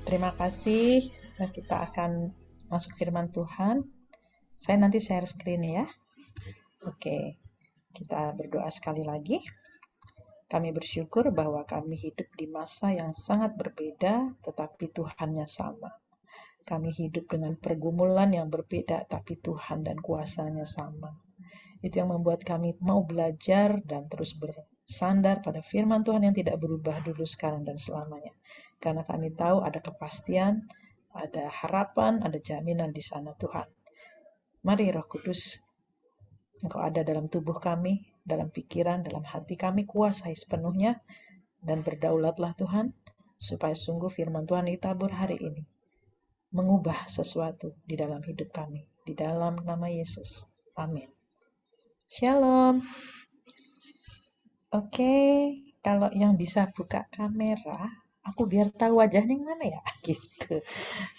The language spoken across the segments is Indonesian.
Terima kasih. Kita akan masuk firman Tuhan. Saya nanti share screen ya. Oke, kita berdoa sekali lagi. Kami bersyukur bahwa kami hidup di masa yang sangat berbeda, tetapi Tuhannya sama. Kami hidup dengan pergumulan yang berbeda, tapi Tuhan dan kuasanya sama. Itu yang membuat kami mau belajar dan terus bersandar pada firman Tuhan yang tidak berubah dulu, sekarang, dan selamanya. Karena kami tahu ada kepastian, ada harapan, ada jaminan di sana Tuhan. Mari Roh Kudus, Engkau ada dalam tubuh kami, dalam pikiran, dalam hati kami, kuasai sepenuhnya, dan berdaulatlah Tuhan, supaya sungguh firman Tuhan ditabur hari ini, mengubah sesuatu di dalam hidup kami. Di dalam nama Yesus. Amin. Shalom. Oke, kalau yang bisa buka kamera, aku biar tahu wajahnya yang mana ya, gitu.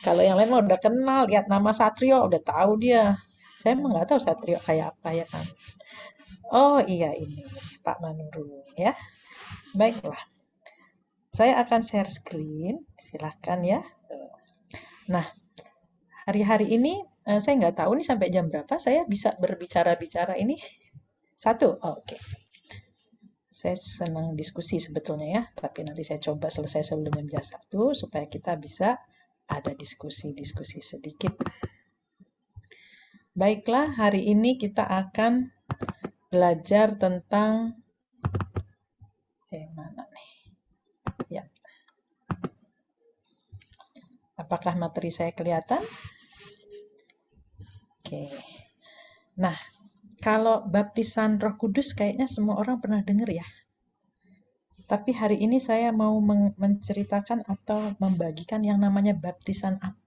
Kalau yang lain mah udah kenal, lihat nama Satrio, udah tahu dia. Saya emang nggak tahu Satrio kayak apa ya kan. Oh iya ini, Pak Manurung ya. Baiklah, saya akan share screen, silahkan ya. Nah, hari-hari ini saya nggak tahu nih sampai jam berapa saya bisa berbicara-bicara ini. Satu, oh, oke. Saya senang diskusi sebetulnya ya, tapi nanti saya coba selesai sebelum jam 1 supaya kita bisa ada diskusi-diskusi sedikit. Baiklah, hari ini kita akan belajar tentang mana nih? Ya. Apakah materi saya kelihatan? Oke. Nah, kalau baptisan Roh Kudus kayaknya semua orang pernah dengar ya. Tapi hari ini saya mau menceritakan atau membagikan yang namanya baptisan api.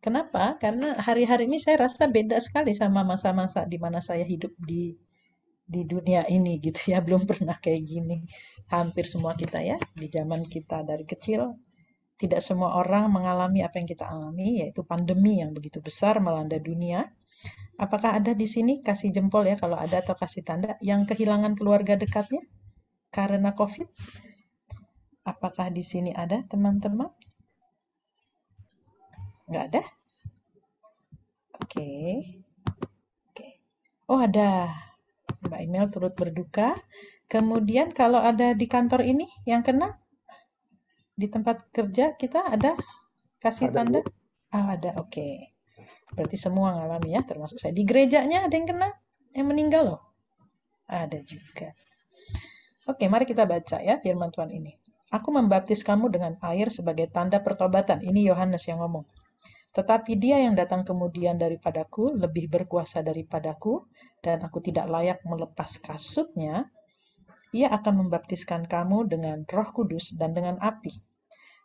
Kenapa? Karena hari-hari ini saya rasa beda sekali sama masa-masa di mana saya hidup di dunia ini gitu ya. Belum pernah kayak gini. Hampir semua kita ya, di zaman kita dari kecil, tidak semua orang mengalami apa yang kita alami, yaitu pandemi yang begitu besar melanda dunia. Apakah ada di sini, kasih jempol ya kalau ada, atau kasih tanda, yang kehilangan keluarga dekatnya karena COVID? Apakah di sini ada teman-teman? Nggak ada? Oke. Oke. Oh ada. Mbak Email turut berduka. Kemudian kalau ada di kantor ini yang kena, di tempat kerja kita ada kasih Ada, tanda? Bu. Ada, oke. Berarti semua ngalami ya, termasuk saya. Di gerejanya ada yang kena, yang meninggal loh. Ada juga. Oke, mari kita baca ya firman Tuhan ini. Aku membaptis kamu dengan air sebagai tanda pertobatan. Ini Yohanes yang ngomong. Tetapi dia yang datang kemudian daripadaku lebih berkuasa daripadaku, dan aku tidak layak melepas kasutnya. Ia akan membaptiskan kamu dengan Roh Kudus dan dengan api.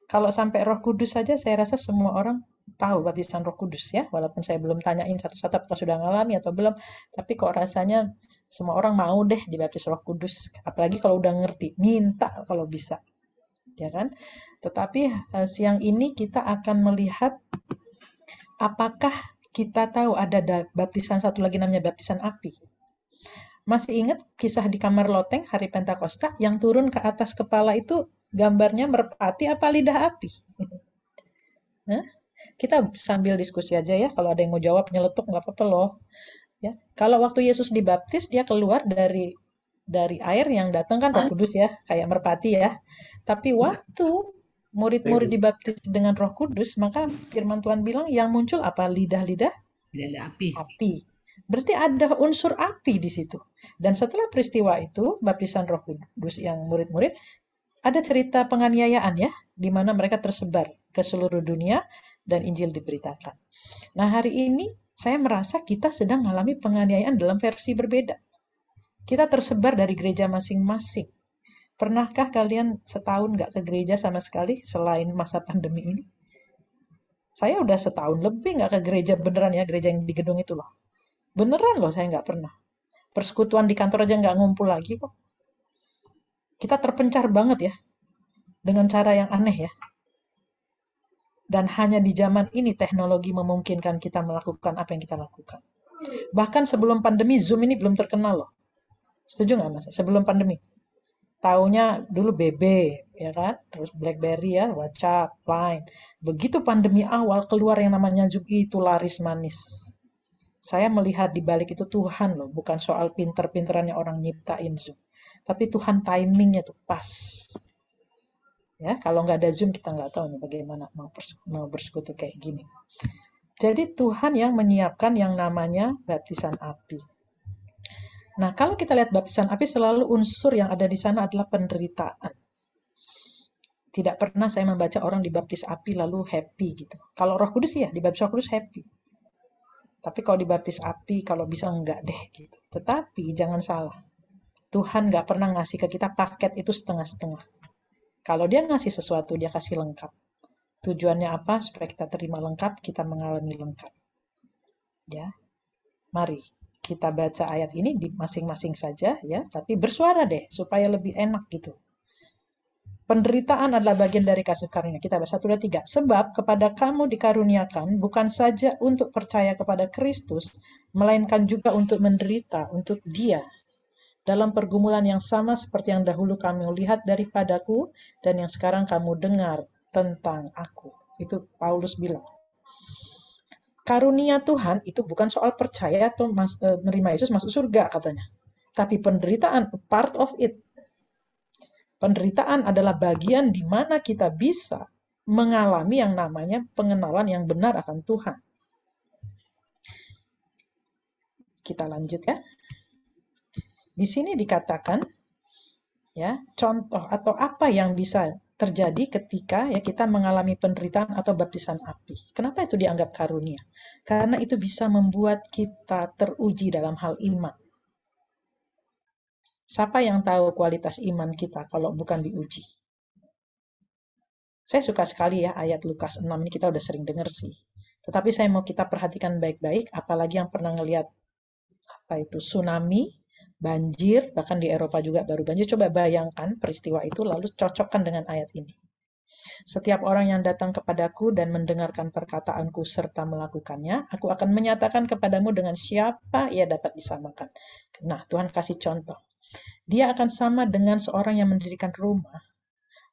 Kalau sampai Roh Kudus saja, saya rasa semua orang tahu baptisan Roh Kudus ya, walaupun saya belum tanyain satu-satu apakah sudah ngalami atau belum, tapi kok rasanya semua orang mau deh dibaptis Roh Kudus, apalagi kalau udah ngerti, minta kalau bisa, ya kan? Tetapi siang ini kita akan melihat apakah kita tahu ada baptisan satu lagi namanya baptisan api. Masih ingat kisah di kamar loteng hari Pentakosta yang turun ke atas kepala itu gambarnya merpati apa lidah api? Hah? Kita sambil diskusi aja ya. Kalau ada yang mau jawab nyeletuk nggak apa-apa loh. Ya. Kalau waktu Yesus dibaptis dia keluar dari air yang datang kan Roh Kudus ya, kayak merpati ya. Tapi waktu murid-murid dibaptis dengan Roh Kudus, maka firman Tuhan bilang yang muncul apa? Lidah-lidah Tidak ada api. api. Berarti ada unsur api di situ. Dan setelah peristiwa itu, baptisan Roh Kudus yang murid-murid, ada cerita penganiayaan ya, di mana mereka tersebar ke seluruh dunia dan Injil diberitakan. Nah hari ini saya merasa kita sedang mengalami penganiayaan dalam versi berbeda. Kita tersebar dari gereja masing-masing. Pernahkah kalian setahun nggak ke gereja sama sekali selain masa pandemi ini? Saya udah setahun lebih nggak ke gereja beneran ya, gereja yang di gedung itu loh. Beneran loh, saya nggak pernah. Persekutuan di kantor aja nggak ngumpul lagi kok. Kita terpencar banget ya, dengan cara yang aneh ya. Dan hanya di zaman ini teknologi memungkinkan kita melakukan apa yang kita lakukan. Bahkan sebelum pandemi, Zoom ini belum terkenal loh. Setuju nggak Mas? Sebelum pandemi. Taunya dulu BB, ya kan? Terus BlackBerry ya, WhatsApp, Line. Begitu pandemi awal keluar yang namanya Zoom itu laris manis. Saya melihat di balik itu Tuhan loh, bukan soal pinter-pinterannya orang nyiptain Zoom. Tapi Tuhan timingnya tuh pas. Ya, kalau nggak ada Zoom kita nggak tahu nih bagaimana mau bersekutu kayak gini. Jadi Tuhan yang menyiapkan yang namanya baptisan api. Nah, kalau kita lihat baptisan api selalu unsur yang ada di sana adalah penderitaan. Tidak pernah saya membaca orang dibaptis api lalu happy gitu. Kalau Roh Kudus ya, dibaptis Roh Kudus happy. Tapi kalau dibaptis api, kalau bisa enggak deh gitu. Tetapi jangan salah, Tuhan nggak pernah ngasih ke kita paket itu setengah-setengah. Kalau dia ngasih sesuatu, dia kasih lengkap. Tujuannya apa? Supaya kita terima lengkap, kita mengalami lengkap. Ya, mari kita baca ayat ini di masing-masing saja ya, tapi bersuara deh supaya lebih enak gitu. Penderitaan adalah bagian dari kasih karunia. Kita baca 1, 2, 3. Sebab kepada kamu dikaruniakan bukan saja untuk percaya kepada Kristus, melainkan juga untuk menderita untuk Dia. Dalam pergumulan yang sama seperti yang dahulu kamu lihat daripadaku dan yang sekarang kamu dengar tentang aku. Itu Paulus bilang. Karunia Tuhan itu bukan soal percaya atau menerima Yesus masuk surga katanya. Tapi penderitaan part of it. Penderitaan adalah bagian di mana kita bisa mengalami yang namanya pengenalan yang benar akan Tuhan. Kita lanjut ya. Di sini dikatakan ya, contoh atau apa yang bisa terjadi ketika ya kita mengalami penderitaan atau baptisan api. Kenapa itu dianggap karunia? Karena itu bisa membuat kita teruji dalam hal iman. Siapa yang tahu kualitas iman kita kalau bukan diuji? Saya suka sekali ya ayat Lukas 6 ini, kita udah sering dengar sih. Tetapi saya mau kita perhatikan baik-baik, apalagi yang pernah ngelihat apa itu tsunami, banjir, bahkan di Eropa juga baru banjir. Coba bayangkan peristiwa itu lalu cocokkan dengan ayat ini. Setiap orang yang datang kepadaku dan mendengarkan perkataanku serta melakukannya, aku akan menyatakan kepadamu dengan siapa ia dapat disamakan. Nah, Tuhan kasih contoh. Dia akan sama dengan seorang yang mendirikan rumah.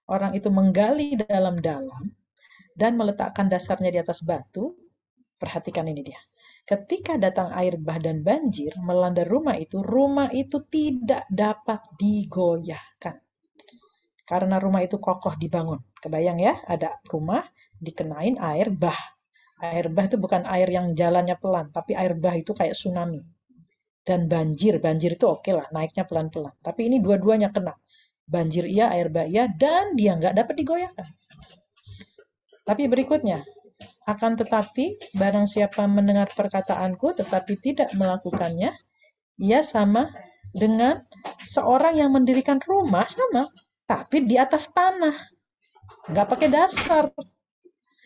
Orang itu menggali dalam-dalam dan meletakkan dasarnya di atas batu. Perhatikan ini dia. Ketika datang air bah dan banjir melanda rumah itu tidak dapat digoyahkan. Karena rumah itu kokoh dibangun. Kebayang ya, ada rumah dikenain air bah. Air bah itu bukan air yang jalannya pelan, tapi air bah itu kayak tsunami. Dan banjir itu oke lah, naiknya pelan-pelan. Tapi ini dua-duanya kena. Banjir iya, air bah iya, dan dia nggak dapat digoyahkan. Tapi berikutnya, akan tetapi barang siapa mendengar perkataanku tetapi tidak melakukannya, ia sama dengan seorang yang mendirikan rumah sama, tapi di atas tanah, nggak pakai dasar.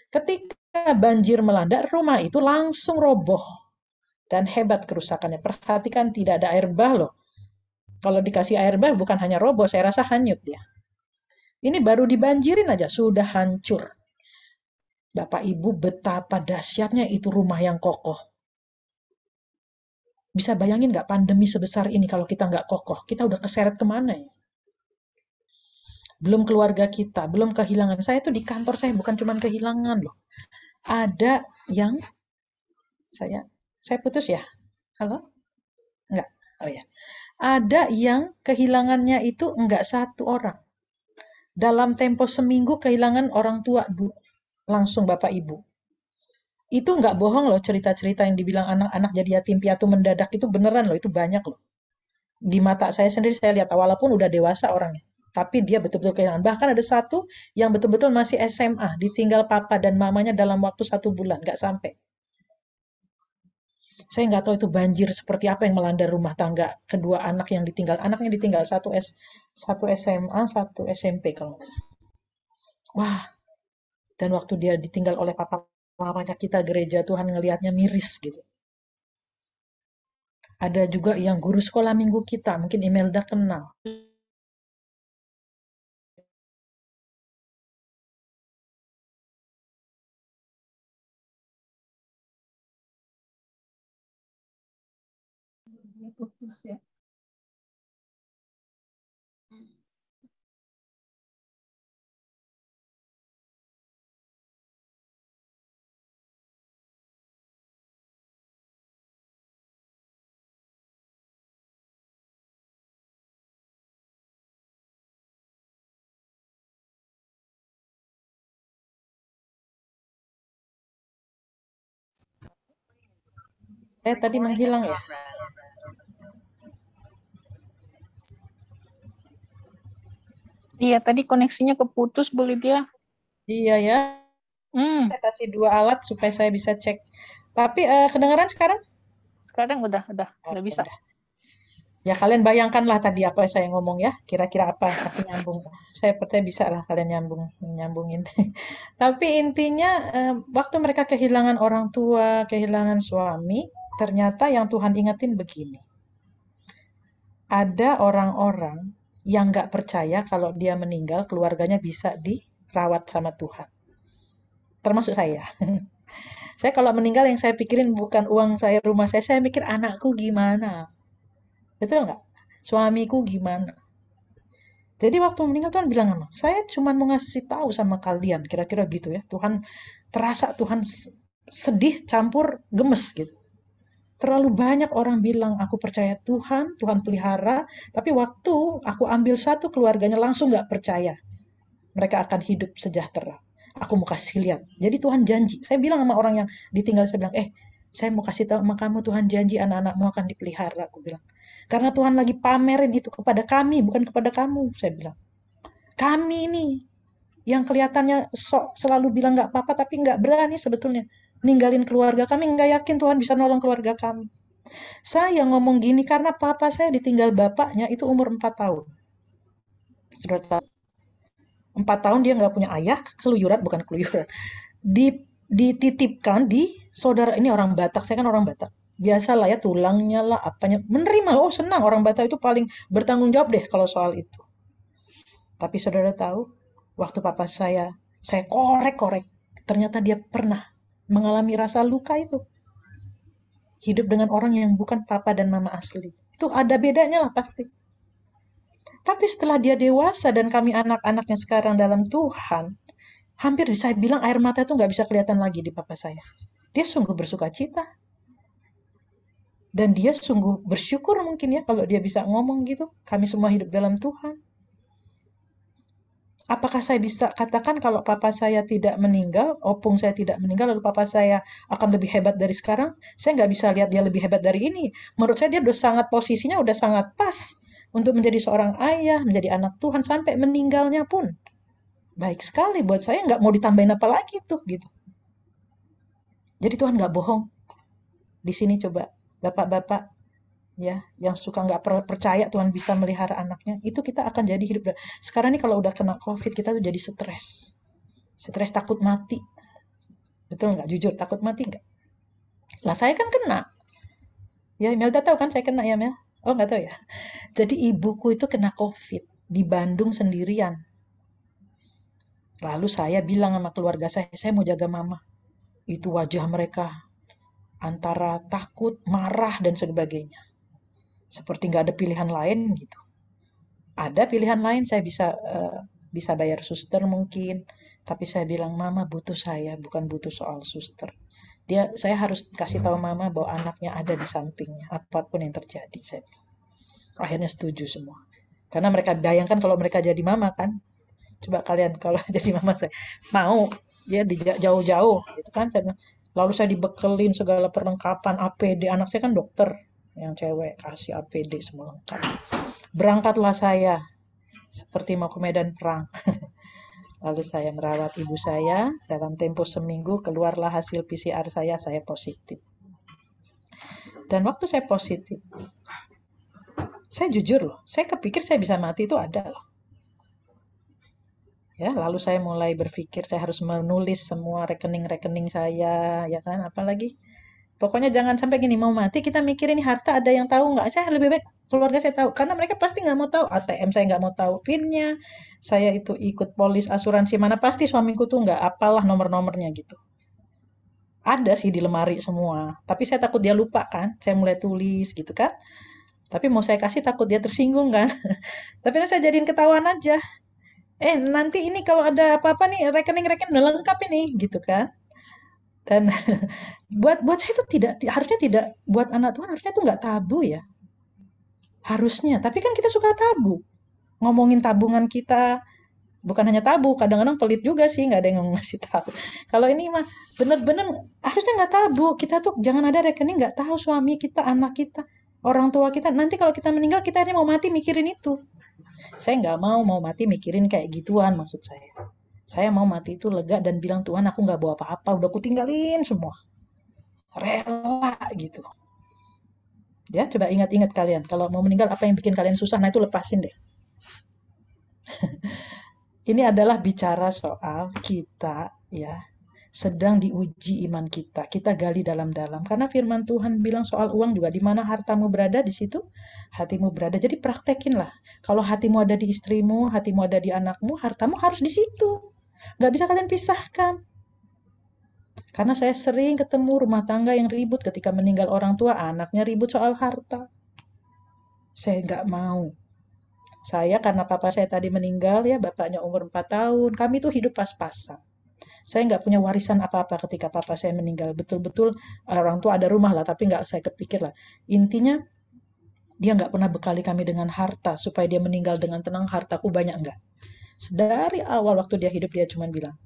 Ketika banjir melanda, rumah itu langsung roboh dan hebat kerusakannya. Perhatikan tidak ada air bah loh. Kalau dikasih air bah bukan hanya roboh, saya rasa hanyut dia. Ini baru dibanjirin aja sudah hancur. Bapak Ibu, betapa dahsyatnya itu rumah yang kokoh. Bisa bayangin nggak pandemi sebesar ini kalau kita nggak kokoh? Kita udah keseret kemana ya? Belum keluarga kita, belum kehilangan. Saya tuh di kantor saya bukan cuma kehilangan loh. Ada yang saya putus ya? Halo? Enggak. Oh ya. Ada yang kehilangannya itu enggak satu orang. Dalam tempo seminggu kehilangan orang tua langsung bapak ibu. Itu nggak bohong loh cerita-cerita yang dibilang anak-anak jadi yatim piatu mendadak itu beneran loh, itu banyak loh. Di mata saya sendiri saya lihat walaupun udah dewasa orangnya. Tapi dia betul-betul kehilangan. Bahkan ada satu yang betul-betul masih SMA, ditinggal papa dan mamanya dalam waktu 1 bulan, nggak sampai. Saya nggak tahu itu banjir seperti apa yang melanda rumah tangga kedua anak yang ditinggal. Anaknya ditinggal satu SMA, satu SMP kalau nggak salah. Wah, dan waktu dia ditinggal oleh papa mamanya kita gereja Tuhan ngelihatnya miris gitu. Ada juga yang guru sekolah minggu kita, mungkin Imelda kenal. Putus ya. Saya tadi menghilang ya. Iya, tadi koneksinya keputus, Bu Lydia. Iya ya, Hmm, saya kasih 2 alat supaya saya bisa cek. Tapi kedengaran sekarang? sekarang udah Oke, bisa. udah. Ya kalian bayangkanlah tadi apa saya ngomong ya, kira-kira apa aku nyambung. Saya percaya bisa lah kalian nyambungin. Tapi intinya waktu mereka kehilangan orang tua, kehilangan suami, ternyata yang Tuhan ingetin begini. Ada orang-orang yang nggak percaya kalau dia meninggal keluarganya bisa dirawat sama Tuhan. Termasuk saya. Saya kalau meninggal yang saya pikirin bukan uang saya, rumah saya mikir anakku gimana. Betul nggak? Suamiku gimana? Jadi waktu meninggal Tuhan bilang sama, saya cuma mau ngasih tahu sama kalian, kira-kira gitu ya. Tuhan terasa Tuhan sedih campur gemes gitu. Terlalu banyak orang bilang aku percaya Tuhan, Tuhan pelihara, tapi waktu aku ambil satu keluarganya langsung nggak percaya. Mereka akan hidup sejahtera. Aku mau kasih lihat. Jadi Tuhan janji. Saya bilang sama orang yang ditinggal, saya bilang, saya mau kasih tahu sama kamu, Tuhan janji anak-anakmu akan dipelihara. Aku bilang. Karena Tuhan lagi pamerin itu kepada kami, bukan kepada kamu. Saya bilang. Kami ini yang kelihatannya sok selalu bilang nggak apa-apa, tapi nggak berani sebetulnya. Ninggalin keluarga kami, nggak yakin Tuhan bisa nolong keluarga kami. Saya ngomong gini karena papa saya ditinggal bapaknya itu umur 4 tahun. Sudah tahu. 4 tahun dia nggak punya ayah, keluyuran, bukan keluyuran. Dititipkan di saudara, ini orang Batak, saya kan orang Batak. Biasalah ya tulangnya lah apanya menerima. Oh senang, orang Batak itu paling bertanggung jawab deh kalau soal itu. Tapi saudara tahu, waktu papa saya korek-korek, ternyata dia pernah mengalami rasa luka itu. Hidup dengan orang yang bukan papa dan mama asli. Itu ada bedanya lah pasti. Tapi setelah dia dewasa dan kami anak-anaknya sekarang dalam Tuhan, hampir saya bilang air mata itu nggak bisa kelihatan lagi di papa saya. Dia sungguh bersuka cita. Dan dia sungguh bersyukur mungkin ya kalau dia bisa ngomong gitu. Kami semua hidup dalam Tuhan. Apakah saya bisa katakan kalau papa saya tidak meninggal, opung saya tidak meninggal, lalu papa saya akan lebih hebat dari sekarang? Saya nggak bisa lihat dia lebih hebat dari ini. Menurut saya dia udah sangat posisinya udah sangat pas untuk menjadi seorang ayah, menjadi anak Tuhan sampai meninggalnya pun. Baik sekali buat saya nggak mau ditambahin apa lagi tuh gitu. Jadi Tuhan nggak bohong. Di sini coba bapak-bapak ya yang suka nggak percaya Tuhan bisa melihara anaknya, itu kita akan jadi hidup. Sekarang nih kalau udah kena COVID kita tuh jadi stres takut mati. Betul nggak? Jujur, takut mati nggak? Lah saya kan kena. Ya, Melda tahu kan saya kena ya, Mel? Oh, nggak tahu ya. Jadi ibuku itu kena COVID di Bandung sendirian. Lalu saya bilang sama keluarga saya mau jaga mama. Itu wajah mereka antara takut, marah, dan sebagainya. Seperti nggak ada pilihan lain gitu. Ada pilihan lain, saya bisa bayar suster mungkin. Tapi saya bilang, mama butuh saya, bukan butuh soal suster. Saya harus kasih tahu mama bahwa anaknya ada di sampingnya, apapun yang terjadi. Saya bilang. Akhirnya setuju semua. Karena mereka bayangkan kalau mereka jadi mama kan. Coba kalian kalau jadi mama saya mau ya di jauh-jauh gitu kan. Lalu saya dibekelin segala perlengkapan APD. Anak saya kan dokter yang cewek kasih APD semua lengkap. Berangkatlah saya seperti mau ke medan perang. Lalu saya merawat ibu saya. Dalam tempo seminggu keluarlah hasil PCR saya positif. Dan waktu saya positif, saya jujur loh, saya kepikir saya bisa mati itu ada loh. Ya, lalu saya mulai berpikir saya harus menulis semua rekening-rekening saya, ya kan, apalagi. Pokoknya jangan sampai gini, mau mati kita mikirin ini harta ada yang tahu nggak? Saya lebih baik keluarga saya tahu, karena mereka pasti nggak mau tahu. ATM saya nggak mau tahu PIN-nya, saya itu ikut polis asuransi mana, pasti suamiku tuh nggak apalah nomor-nomornya gitu. Ada sih di lemari semua, tapi saya takut dia lupa kan, saya mulai tulis gitu kan. Tapi mau saya kasih takut dia tersinggung kan. Tapi saya jadiin ketahuan aja. Nanti ini kalau ada apa-apa nih rekening-rekening udah lengkap ini gitu kan. Dan buat buat saya itu tidak harusnya tidak buat anak Tuhan harusnya itu nggak tabu ya. Harusnya, tapi kan kita suka tabu. Ngomongin tabungan kita, Bukan hanya tabu, kadang-kadang pelit juga sih, nggak ada yang ngasih tahu. Kalau ini mah bener-bener harusnya nggak tabu. Kita tuh jangan ada rekening nggak tahu suami kita, anak kita, orang tua kita. Nanti kalau kita meninggal, kita ini mau mati mikirin itu. Saya nggak mau mati mikirin kayak gituan maksud saya. Saya mau mati itu lega dan bilang Tuhan aku nggak bawa apa-apa, udah aku tinggalin semua. Rela gitu. Ya, coba ingat-ingat kalian. Kalau mau meninggal apa yang bikin kalian susah, nah itu lepasin deh. Ini adalah bicara soal kita ya sedang diuji iman kita. Kita gali dalam-dalam karena firman Tuhan bilang soal uang juga di mana hartamu berada di situ hatimu berada. Jadi praktekin lah. Kalau hatimu ada di istrimu, hatimu ada di anakmu, hartamu harus di situ. Nggak bisa kalian pisahkan. Karena saya sering ketemu rumah tangga yang ribut ketika meninggal orang tua, anaknya ribut soal harta. Saya nggak mau. Saya karena papa saya tadi meninggal ya, bapaknya umur 4 tahun, kami tuh hidup pas-pasan. Saya nggak punya warisan apa-apa ketika papa saya meninggal. Betul-betul orang tua ada rumah lah, tapi nggak saya kepikir lah. Intinya dia nggak pernah bekali kami dengan harta supaya dia meninggal dengan tenang. Hartaku banyak nggak. Dari awal waktu dia hidup dia cuma bilang,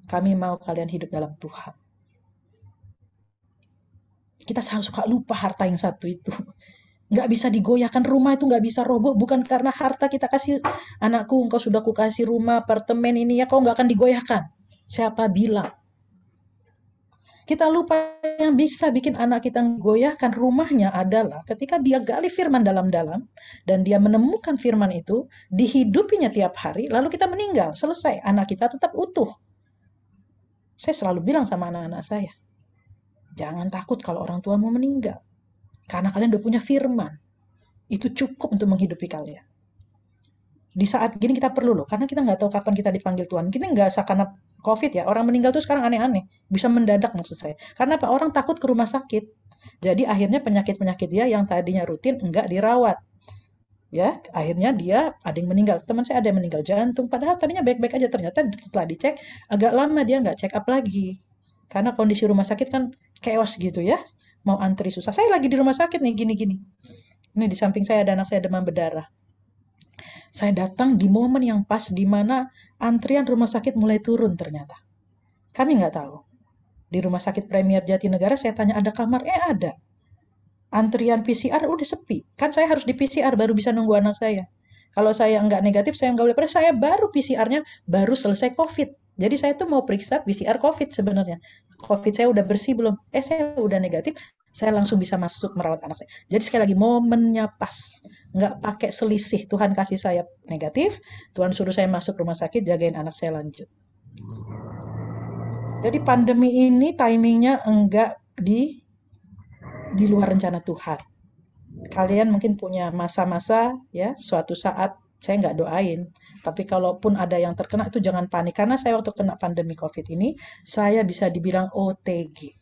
kami mau kalian hidup dalam Tuhan. Kita suka lupa harta yang satu itu. Nggak bisa digoyahkan, rumah itu nggak bisa roboh, bukan karena harta kita kasih, anakku engkau sudah kukasih rumah, apartemen ini ya, kau nggak akan digoyahkan. Siapa bilang? Kita lupa yang bisa bikin anak kita goyahkan rumahnya adalah ketika dia gali firman dalam-dalam, dan dia menemukan firman itu, dihidupinya tiap hari, lalu kita meninggal, selesai, anak kita tetap utuh. Saya selalu bilang sama anak-anak saya, jangan takut kalau orang tua mau meninggal. Karena kalian udah punya firman. Itu cukup untuk menghidupi kalian. Di saat gini kita perlu loh, karena kita nggak tahu kapan kita dipanggil Tuhan. Kita nggak karena COVID ya, orang meninggal tuh sekarang aneh-aneh. Bisa mendadak maksud saya. Karena apa? Orang takut ke rumah sakit. Jadi akhirnya penyakit-penyakit dia yang tadinya rutin enggak dirawat. Ya, akhirnya dia ada yang meninggal. Teman saya ada yang meninggal jantung, padahal tadinya baik-baik aja. Ternyata setelah dicek, agak lama dia nggak check up lagi. Karena kondisi rumah sakit kan chaos gitu ya. Mau antri susah. Saya lagi di rumah sakit nih, gini-gini. Ini di samping saya ada anak saya demam berdarah. Saya datang di momen yang pas di mana antrian rumah sakit mulai turun ternyata. Kami nggak tahu. Di rumah sakit Premier Jatinegara saya tanya ada kamar, ada. Antrian PCR udah sepi. Kan saya harus di PCR baru bisa nunggu anak saya. Kalau saya nggak negatif, saya nggak boleh pergi. Saya baru PCR-nya baru selesai COVID. Jadi saya tuh mau periksa PCR COVID sebenarnya. COVID saya udah bersih belum? Saya udah negatif. Saya langsung bisa masuk merawat anak saya. Jadi sekali lagi momennya pas. Nggak pakai selisih. Tuhan kasih saya negatif. Tuhan suruh saya masuk rumah sakit, jagain anak saya lanjut. Jadi pandemi ini timingnya enggak di luar rencana Tuhan. Kalian mungkin punya masa-masa ya, suatu saat saya nggak doain, tapi kalaupun ada yang terkena itu jangan panik karena saya waktu kena pandemi COVID ini saya bisa dibilang OTG.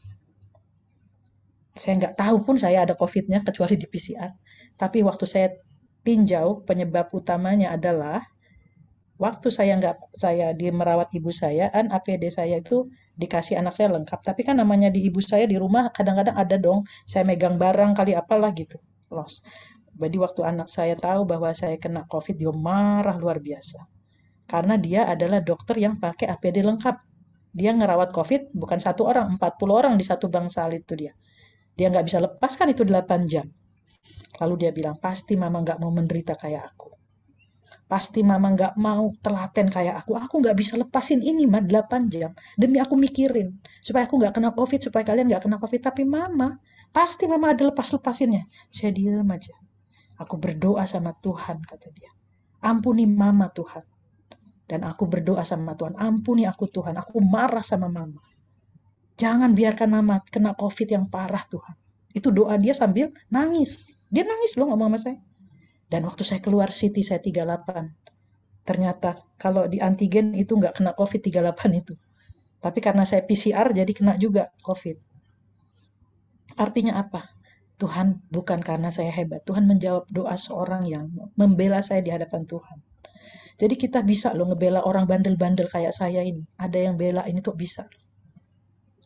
Saya nggak tahu pun saya ada COVID-nya kecuali di PCR. Tapi waktu saya tinjau penyebab utamanya adalah waktu saya di merawat ibu saya kan APD saya itu dikasih anak saya lengkap. Tapi kan namanya di ibu saya di rumah kadang-kadang ada dong saya megang barang kali apalah gitu. Loss. Jadi waktu anak saya tahu bahwa saya kena COVID, dia marah luar biasa. Karena dia adalah dokter yang pakai APD lengkap. Dia ngerawat COVID bukan satu orang, 40 orang di satu bangsal itu dia. Dia nggak bisa lepaskan itu 8 jam. Lalu dia bilang, pasti mama nggak mau menderita kayak aku. Pasti mama nggak mau telaten kayak aku. Aku nggak bisa lepasin ini mah 8 jam. Demi aku mikirin. Supaya aku nggak kena COVID, supaya kalian nggak kena COVID. Tapi mama, pasti mama ada lepas-lepasinnya. Saya diam aja. Aku berdoa sama Tuhan, kata dia. Ampuni mama Tuhan. Dan aku berdoa sama Tuhan, ampuni aku Tuhan. Aku marah sama mama. Jangan biarkan mama kena COVID yang parah Tuhan. Itu doa dia sambil nangis. Dia nangis loh ngomong sama saya. Dan waktu saya keluar CT saya 38. Ternyata kalau di antigen itu nggak kena COVID 38 itu. Tapi karena saya PCR jadi kena juga COVID. Artinya apa? Tuhan bukan karena saya hebat. Tuhan menjawab doa seorang yang membela saya di hadapan Tuhan. Jadi kita bisa loh ngebela orang bandel-bandel kayak saya ini. Ada yang bela ini tuh bisa.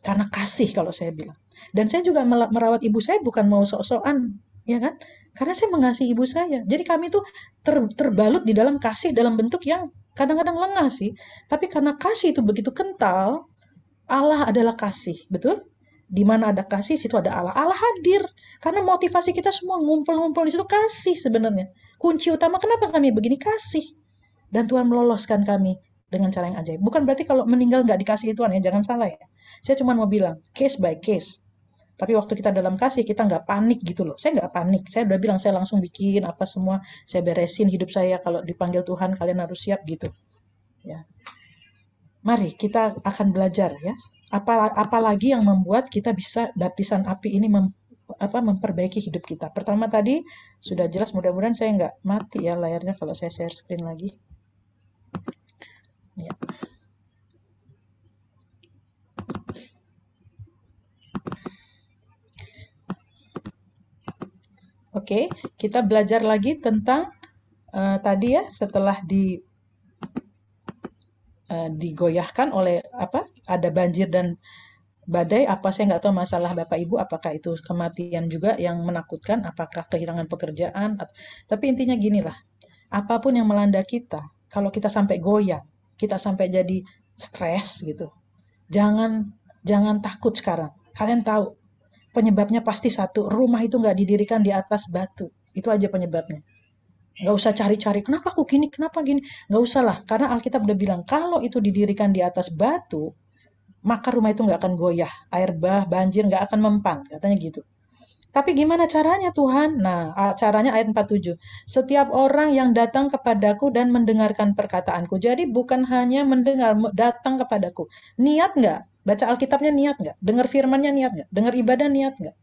Karena kasih kalau saya bilang. Dan saya juga merawat ibu saya bukan mau sok-sokan. Ya kan? Karena saya mengasihi ibu saya. Jadi kami tuh terbalut di dalam kasih dalam bentuk yang kadang-kadang lengah sih. Tapi karena kasih itu begitu kental, Allah adalah kasih, betul? Di mana ada kasih, situ ada Allah. Allah hadir. Karena motivasi kita semua ngumpul-ngumpul di situ kasih sebenarnya. Kunci utama kenapa kami begini kasih. Dan Tuhan meloloskan kami dengan cara yang ajaib. Bukan berarti kalau meninggal nggak dikasih Tuhan ya, jangan salah ya. Saya cuma mau bilang, case by case. Tapi waktu kita dalam kasih, kita nggak panik gitu loh. Saya nggak panik. Saya udah bilang, saya langsung bikin apa semua. Saya beresin hidup saya. Kalau dipanggil Tuhan, kalian harus siap gitu. Ya. Mari kita akan belajar ya. Apalagi yang membuat kita bisa baptisan api ini memperbaiki hidup kita. Pertama tadi sudah jelas, mudah-mudahan saya nggak mati ya layarnya kalau saya share screen lagi. Ya. Oke, kita belajar lagi tentang tadi ya, setelah digoyahkan oleh ada banjir dan badai, saya nggak tahu masalah Bapak Ibu, apakah itu kematian juga yang menakutkan, apakah kehilangan pekerjaan, tapi intinya gini lah, apapun yang melanda kita, kalau kita sampai goyang, kita sampai jadi stres gitu, jangan takut sekarang. Kalian tahu, penyebabnya pasti satu, rumah itu nggak didirikan di atas batu. Itu aja penyebabnya. Nggak usah cari-cari, kenapa aku gini, kenapa gini. Nggak usah lah, karena Alkitab udah bilang, kalau itu didirikan di atas batu, maka rumah itu nggak akan goyah. Air banjir nggak akan mempan, katanya gitu. Tapi gimana caranya Tuhan? Nah, caranya ayat 47. Setiap orang yang datang kepadaku dan mendengarkan perkataanku. Jadi bukan hanya mendengar, datang kepadaku. Niat nggak? Baca Alkitabnya niat nggak? Dengar firmannya niat nggak? Dengar ibadah niat nggak?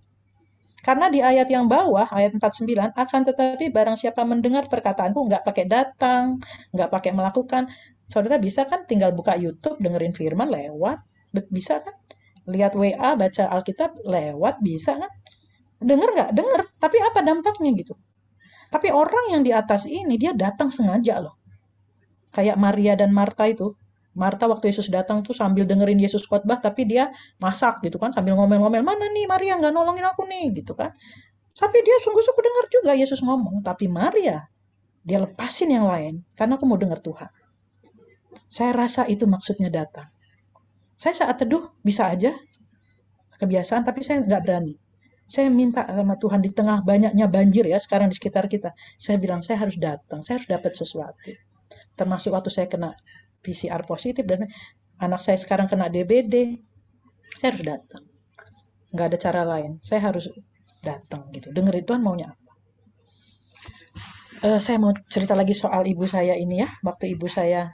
Karena di ayat yang bawah, ayat 49, akan tetapi barang siapa mendengar perkataanku, nggak pakai datang, nggak pakai melakukan. Saudara bisa kan tinggal buka YouTube, dengerin firman lewat. Bisa kan? Lihat WA, baca Alkitab lewat, bisa kan? Dengar nggak? Dengar. Tapi apa dampaknya gitu? Tapi orang yang di atas ini, dia datang sengaja loh. Kayak Maria dan Marta itu. Marta waktu Yesus datang tuh sambil dengerin Yesus khotbah, tapi dia masak gitu kan, sambil ngomel-ngomel, mana nih Maria nggak nolongin aku nih gitu kan. Tapi dia sungguh-sungguh dengar juga Yesus ngomong. Tapi Maria, dia lepasin yang lain, karena aku mau dengar Tuhan. Saya rasa itu maksudnya datang. Saya saat teduh bisa aja, kebiasaan, tapi saya nggak berani. Saya minta sama Tuhan di tengah banyaknya banjir ya sekarang di sekitar kita. Saya bilang saya harus datang, saya harus dapat sesuatu. Termasuk waktu saya kena PCR positif dan anak saya sekarang kena DBD. Saya harus datang. Nggak ada cara lain. Saya harus datang gitu. Dengerin Tuhan maunya apa. Saya mau cerita lagi soal ibu saya ini ya. Waktu ibu saya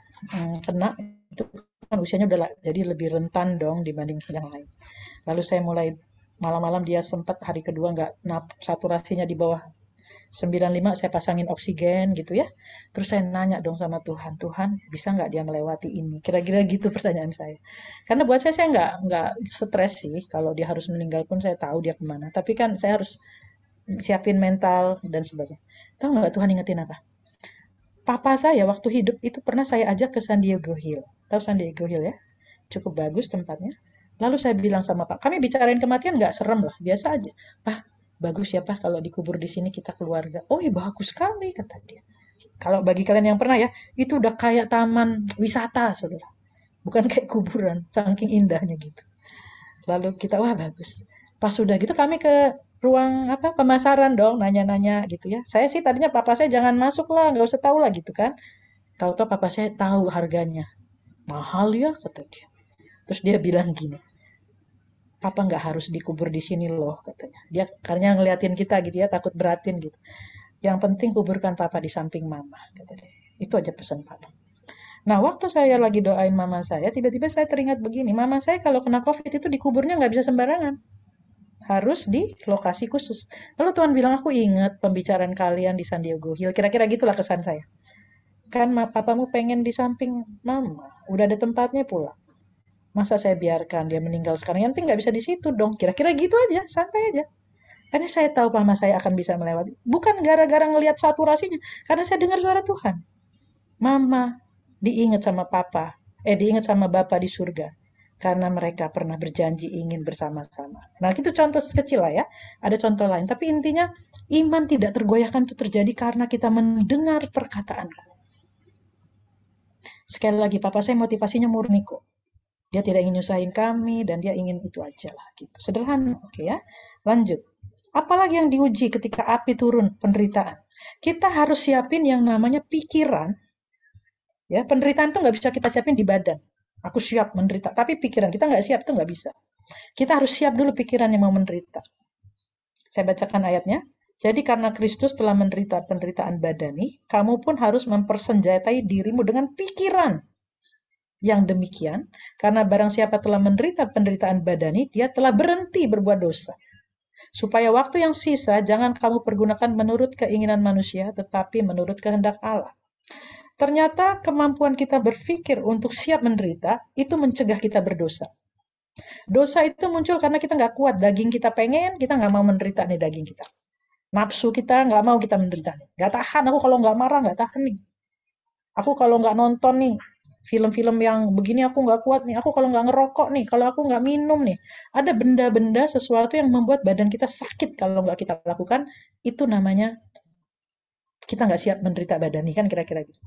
kena itu kan usianya udah jadi lebih rentan dong dibanding yang lain. Lalu saya mulai malam-malam dia sempat hari kedua nggak saturasinya di bawah 95, saya pasangin oksigen gitu ya. Terus saya nanya dong sama Tuhan, Tuhan bisa nggak dia melewati ini? Kira-kira gitu pertanyaan saya. Karena buat saya nggak stres sih. Kalau dia harus meninggal pun saya tahu dia kemana. Tapi kan saya harus siapin mental dan sebagainya. Tahu nggak Tuhan ingetin apa? Papa saya waktu hidup itu pernah saya ajak ke San Diego Hill. Tahu San Diego Hill ya? Cukup bagus tempatnya. Lalu saya bilang sama Pak, kami bicarain kematian nggak serem lah, biasa aja. Pak, bagus ya Pak kalau dikubur di sini kita keluarga. Oh iya bagus sekali kata dia. Kalau bagi kalian yang pernah ya, itu udah kayak taman wisata saudara. Bukan kayak kuburan, saking indahnya gitu. Lalu kita, wah bagus. Pas sudah gitu kami ke ruang pemasaran dong, nanya-nanya gitu ya. Saya sih tadinya papa saya jangan masuk lah, nggak usah tahu lah gitu kan. Tahu-tahu papa saya tahu harganya. Mahal ya kata dia. Terus dia bilang gini, papa nggak harus dikubur di sini loh katanya. Dia karena ngeliatin kita gitu ya, takut beratin gitu. Yang penting kuburkan papa di samping mama katanya. Itu aja pesan papa. Nah waktu saya lagi doain mama saya, tiba-tiba saya teringat begini, mama saya kalau kena COVID itu dikuburnya nggak bisa sembarangan. Harus di lokasi khusus. Lalu Tuhan bilang, aku ingat pembicaraan kalian di San Diego Hill. Kira-kira gitulah kesan saya. Kan papamu pengen di samping mama. Udah ada tempatnya pula. Masa saya biarkan dia meninggal sekarang? Yang penting nggak bisa di situ dong. Kira-kira gitu aja, santai aja. Karena saya tahu mama saya akan bisa melewati. Bukan gara-gara ngelihat saturasinya. Karena saya dengar suara Tuhan. Mama diingat sama papa. Diingat sama Bapa di surga. karena mereka pernah berjanji ingin bersama-sama. Nah, itu contoh kecil lah ya. Ada contoh lain. Tapi intinya iman tidak tergoyahkan itu terjadi karena kita mendengar perkataanku. Sekali lagi, papa saya motivasinya murni kok. Dia tidak ingin nyusahin kami dan dia ingin itu aja lah gitu. Sederhana, oke ya. Lanjut. Apalagi yang diuji ketika api turun, penderitaan. Kita harus siapin yang namanya pikiran. Ya, penderitaan itu nggak bisa kita siapin di badan. Aku siap menderita, tapi pikiran kita nggak siap itu nggak bisa. Kita harus siap dulu pikiran yang mau menderita. Saya bacakan ayatnya. Jadi karena Kristus telah menderita penderitaan badani, kamu pun harus mempersenjatai dirimu dengan pikiran yang demikian, karena barang siapa telah menderita penderitaan badani, dia telah berhenti berbuat dosa. Supaya waktu yang sisa jangan kamu pergunakan menurut keinginan manusia, tetapi menurut kehendak Allah. Ternyata kemampuan kita berpikir untuk siap menderita, itu mencegah kita berdosa. Dosa itu muncul karena kita nggak kuat, daging kita pengen, kita nggak mau menderita nih daging kita. Nafsu kita nggak mau kita menderita nih. Nggak tahan, aku kalau nggak marah nggak tahan nih. Aku kalau nggak nonton nih, film-film yang begini aku nggak kuat nih. Aku kalau nggak ngerokok nih, kalau aku nggak minum nih. Ada benda-benda sesuatu yang membuat badan kita sakit kalau nggak kita lakukan. Itu namanya kita nggak siap menderita badani kan kira-kira gitu.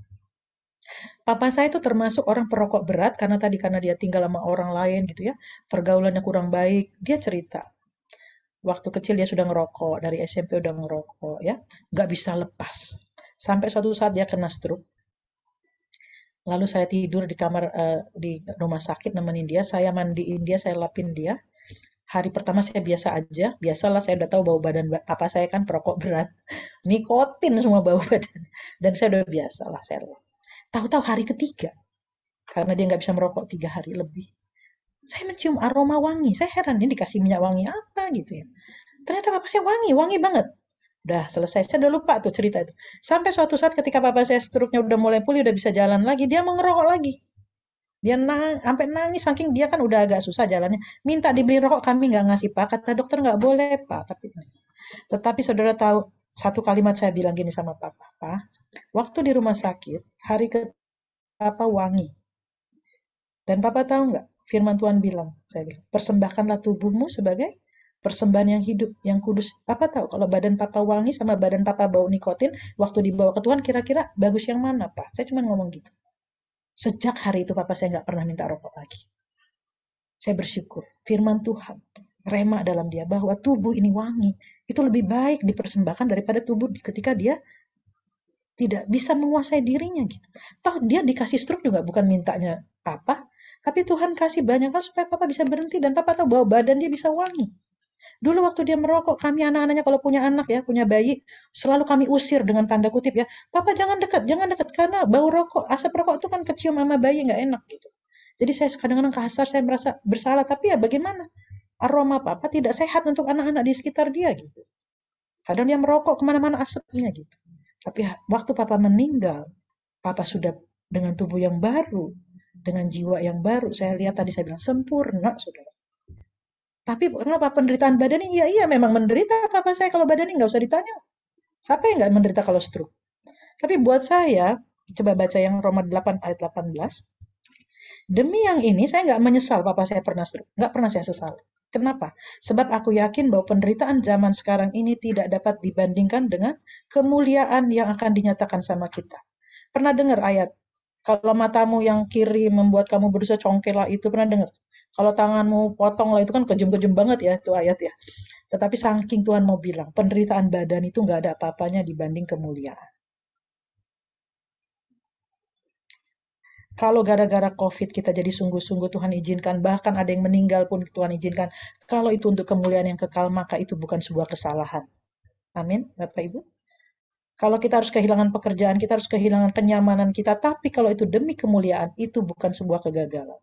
Papa saya itu termasuk orang perokok berat karena dia tinggal sama orang lain gitu ya. Pergaulannya kurang baik. Dia cerita. Waktu kecil dia sudah ngerokok, dari SMP udah ngerokok ya. Nggak bisa lepas. Sampai suatu saat dia kena stroke. Lalu saya tidur di kamar di rumah sakit nemenin dia, saya mandiin dia, saya lapin dia. Hari pertama saya biasa aja, biasalah saya udah tahu bau badan papa saya kan perokok berat. Nikotin semua bau badan. Dan saya udah biasa lah, saya lap. Tahu-tahu hari ketiga, karena dia nggak bisa merokok 3 hari lebih. Saya mencium aroma wangi, saya heran ini dikasih minyak wangi apa gitu ya. Ternyata papa saya wangi, wangi banget. Udah selesai, saya udah lupa tuh cerita itu. Sampai suatu saat ketika papa saya stroke-nya udah mulai pulih, udah bisa jalan lagi, dia mau ngerokok lagi. Dia sampai nangis, saking dia kan udah agak susah jalannya. Minta dibeli rokok, kami nggak ngasih pak. Kata dokter nggak boleh pak. Tetapi saudara tahu, satu kalimat saya bilang gini sama papa. Pak, waktu di rumah sakit, hari ke papa wangi. Dan papa tahu nggak? Firman Tuhan bilang, saya bilang, persembahkanlah tubuhmu sebagai persembahan yang hidup, yang kudus. Papa tahu kalau badan papa wangi sama badan papa bau nikotin, waktu dibawa ke Tuhan kira-kira bagus yang mana, Pak? Saya cuma ngomong gitu. Sejak hari itu papa saya nggak pernah minta rokok lagi. Saya bersyukur, firman Tuhan rema dalam dia bahwa tubuh ini wangi. Itu lebih baik dipersembahkan daripada tubuh ketika dia tidak bisa menguasai dirinya gitu. Toh dia dikasih stroke juga bukan mintanya papa, tapi Tuhan kasih banyak hal supaya papa bisa berhenti dan papa tahu bahwa badan dia bisa wangi. Dulu waktu dia merokok, kami anak-anaknya kalau punya anak ya, punya bayi, selalu kami usir dengan tanda kutip ya, papa jangan dekat karena bau rokok, asap rokok itu kan kecium sama bayi nggak enak gitu. Jadi saya kadang-kadang kasar, saya merasa bersalah, tapi ya bagaimana? Aroma papa tidak sehat untuk anak-anak di sekitar dia gitu. Kadang dia merokok kemana-mana asapnya gitu. Tapi waktu papa meninggal, papa sudah dengan tubuh yang baru, dengan jiwa yang baru. Saya lihat tadi saya bilang sempurna, saudara. Tapi kenapa penderitaan badan ini? Iya memang menderita papa saya kalau badan ini nggak usah ditanya. Siapa yang nggak menderita kalau stroke? Tapi buat saya, coba baca yang Roma 8 ayat 18. Demi yang ini saya nggak menyesal papa saya pernah stroke. Nggak pernah saya sesal. Kenapa? Sebab aku yakin bahwa penderitaan zaman sekarang ini tidak dapat dibandingkan dengan kemuliaan yang akan dinyatakan sama kita. Pernah dengar ayat, kalau matamu yang kiri membuat kamu berusaha congkel lah, itu pernah dengar? Kalau tanganmu potong lah, itu kan kejam-kejam banget ya, itu ayat ya. Tetapi saking Tuhan mau bilang, penderitaan badan itu nggak ada apa-apanya dibanding kemuliaan. Kalau gara-gara COVID kita jadi sungguh-sungguh Tuhan izinkan, bahkan ada yang meninggal pun Tuhan izinkan. Kalau itu untuk kemuliaan yang kekal, maka itu bukan sebuah kesalahan. Amin, Bapak Ibu. Kalau kita harus kehilangan pekerjaan, kita harus kehilangan kenyamanan kita. Tapi kalau itu demi kemuliaan, itu bukan sebuah kegagalan.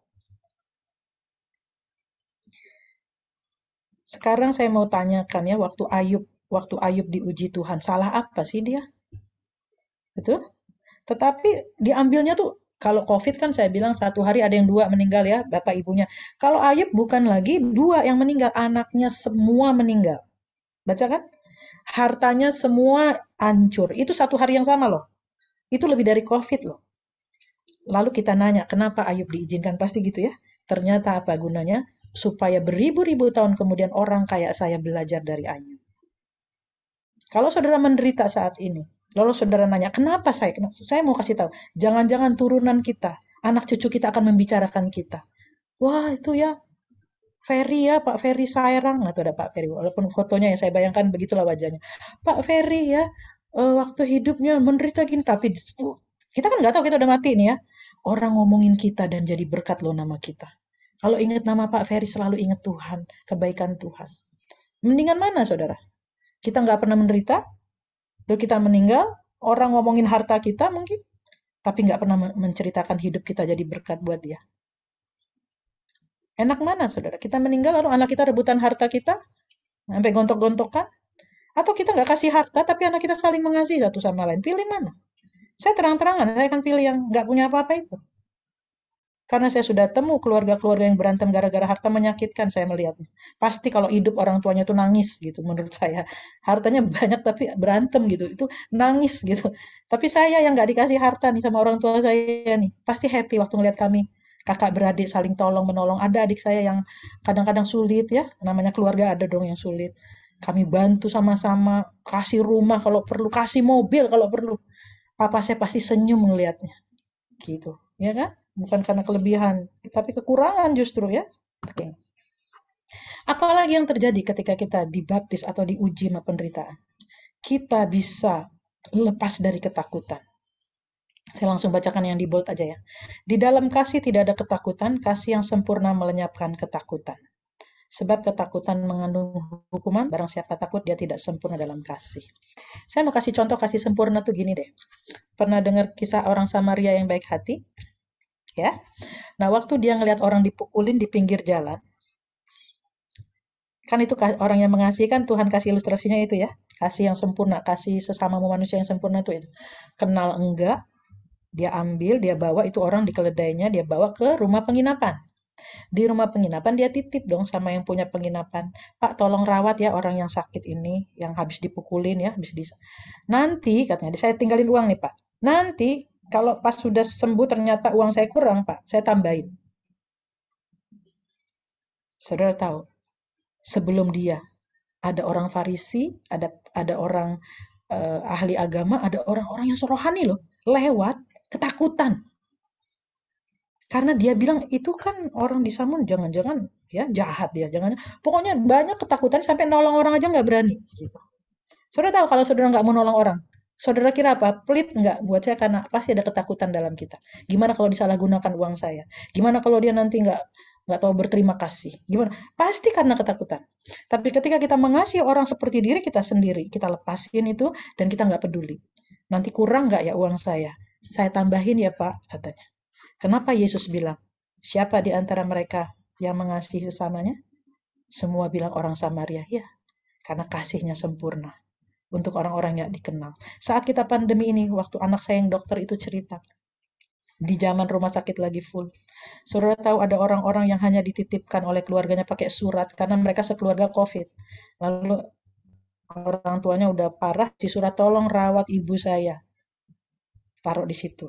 Sekarang saya mau tanyakan ya, waktu Ayub diuji Tuhan, salah apa sih dia? Betul? Tetapi diambilnya tuh, kalau COVID kan saya bilang 1 hari ada yang 2 meninggal ya, bapak ibunya. Kalau Ayub bukan lagi 2 yang meninggal, anaknya semua meninggal. Baca kan? Hartanya semua hancur. Itu 1 hari yang sama loh. Itu lebih dari COVID loh. Lalu kita nanya, kenapa Ayub diizinkan? Pasti gitu ya. Ternyata apa gunanya? Supaya beribu-ribu tahun kemudian orang kayak saya belajar dari Ayub. Kalau saudara menderita saat ini, lalu saudara nanya, kenapa saya? Saya mau kasih tahu, jangan-jangan turunan kita, anak cucu kita akan membicarakan kita. Wah, itu ya, Ferry ya, Pak Ferry Sairang, atau ada Pak Ferry, walaupun fotonya yang saya bayangkan begitulah wajahnya. Pak Ferry ya, waktu hidupnya menderita gini, tapi kita kan nggak tahu kita udah mati nih ya. Orang ngomongin kita dan jadi berkat loh nama kita. Kalau ingat nama Pak Ferry selalu ingat Tuhan, kebaikan Tuhan. Mendingan mana saudara? Kita nggak pernah menderita, lalu kita meninggal, orang ngomongin harta kita mungkin, tapi nggak pernah menceritakan hidup kita jadi berkat buat dia. Enak mana saudara? Kita meninggal lalu anak kita rebutan harta kita, sampai gontok-gontokan? Atau kita nggak kasih harta, tapi anak kita saling mengasihi satu sama lain? Pilih mana? Saya terang-terangan, saya akan pilih yang nggak punya apa-apa itu. Karena saya sudah temu keluarga-keluarga yang berantem gara-gara harta, menyakitkan saya melihatnya. Pasti kalau hidup orang tuanya itu nangis gitu menurut saya. Hartanya banyak tapi berantem gitu. Itu nangis gitu. Tapi saya yang nggak dikasih harta nih sama orang tua saya nih. Pasti happy waktu ngeliat kami. Kakak beradik saling tolong menolong. Ada adik saya yang kadang-kadang sulit ya. Namanya keluarga ada dong yang sulit. Kami bantu sama-sama. Kasih rumah kalau perlu. Kasih mobil kalau perlu. Papa saya pasti senyum melihatnya. Gitu. Ya kan? Bukan karena kelebihan, tapi kekurangan justru ya. Oke. Apalagi yang terjadi ketika kita dibaptis atau diuji sama penderitaan? Kita bisa lepas dari ketakutan. Saya langsung bacakan yang di bold aja ya. Di dalam kasih tidak ada ketakutan, kasih yang sempurna melenyapkan ketakutan. Sebab ketakutan mengandung hukuman, barang siapa takut dia tidak sempurna dalam kasih. Saya mau kasih contoh kasih sempurna tuh gini deh. Pernah dengar kisah orang Samaria yang baik hati? Ya. Nah, waktu dia ngelihat orang dipukulin di pinggir jalan, kan itu orang yang mengasihi kan Tuhan kasih ilustrasinya itu ya, kasih yang sempurna, kasih sesama manusia yang sempurna itu. Kenal enggak, dia ambil, dia bawa itu orang di keledainya, dia bawa ke rumah penginapan. Di rumah penginapan dia titip dong sama yang punya penginapan, Pak tolong rawat ya orang yang sakit ini, yang habis dipukulin ya, nanti katanya, saya tinggalin uang nih Pak, nanti kalau pas sudah sembuh ternyata uang saya kurang Pak, saya tambahin. Saudara tahu, sebelum dia ada orang Farisi, ada orang ahli agama, ada orang-orang yang rohani loh, lewat ketakutan. Karena dia bilang itu kan orang di Samun jangan-jangan ya jahat ya, jangan. Pokoknya banyak ketakutan sampai nolong orang aja nggak berani. Gitu. Saudara tahu kalau saudara nggak mau nolong orang, saudara kira apa? Pelit nggak buat saya karena pasti ada ketakutan dalam kita. Gimana kalau disalahgunakan uang saya? Gimana kalau dia nanti nggak tahu berterima kasih? Gimana? Pasti karena ketakutan. Tapi ketika kita mengasihi orang seperti diri kita sendiri, kita lepasin itu dan kita nggak peduli. Nanti kurang nggak ya uang saya? Saya tambahin ya Pak, katanya. Kenapa Yesus bilang, siapa di antara mereka yang mengasihi sesamanya? Semua bilang orang Samaria, ya, karena kasihnya sempurna untuk orang-orang yang dikenal. Saat kita pandemi ini, waktu anak saya yang dokter itu cerita, di zaman rumah sakit lagi full. Saudara tahu ada orang-orang yang hanya dititipkan oleh keluarganya pakai surat karena mereka sekeluarga COVID. Lalu orang tuanya udah parah, di surat tolong rawat ibu saya. Taruh di situ.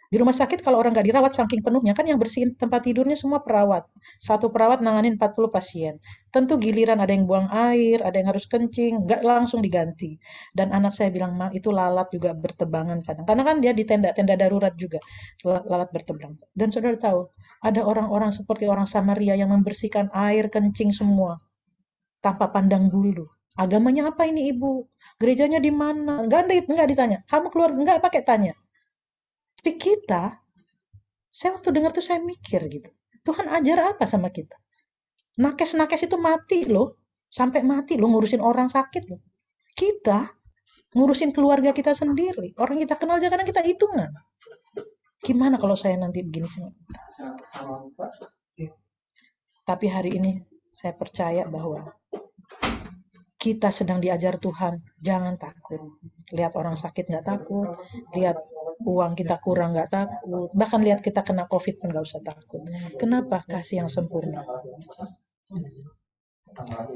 Di rumah sakit kalau orang nggak dirawat saking penuhnya, kan yang bersihin tempat tidurnya semua perawat. Satu perawat nanganin 40 pasien. Tentu giliran ada yang buang air, ada yang harus kencing, nggak langsung diganti. Dan anak saya bilang, Ma, itu lalat juga bertebangan kadang. Karena kan dia di tenda-tenda darurat juga, lalat bertebang. Dan saudara tahu, ada orang-orang seperti orang Samaria yang membersihkan air kencing semua, tanpa pandang bulu. Agamanya apa ini ibu? Gerejanya di mana? Nggak ditanya. Kamu keluar, nggak pakai tanya. Tapi kita, saya waktu dengar tuh saya mikir gitu. Tuhan ajar apa sama kita? Nakes-nakes itu mati loh. Sampai mati loh ngurusin orang sakit loh. Kita ngurusin keluarga kita sendiri. Orang kita kenal aja kadang kita hitungan. Gimana kalau saya nanti begini? Tapi hari ini saya percaya bahwa kita sedang diajar Tuhan. Jangan takut. Lihat orang sakit nggak takut. Lihat uang kita kurang nggak takut, bahkan lihat kita kena COVID pun nggak usah takut. Kenapa? Kasih yang sempurna.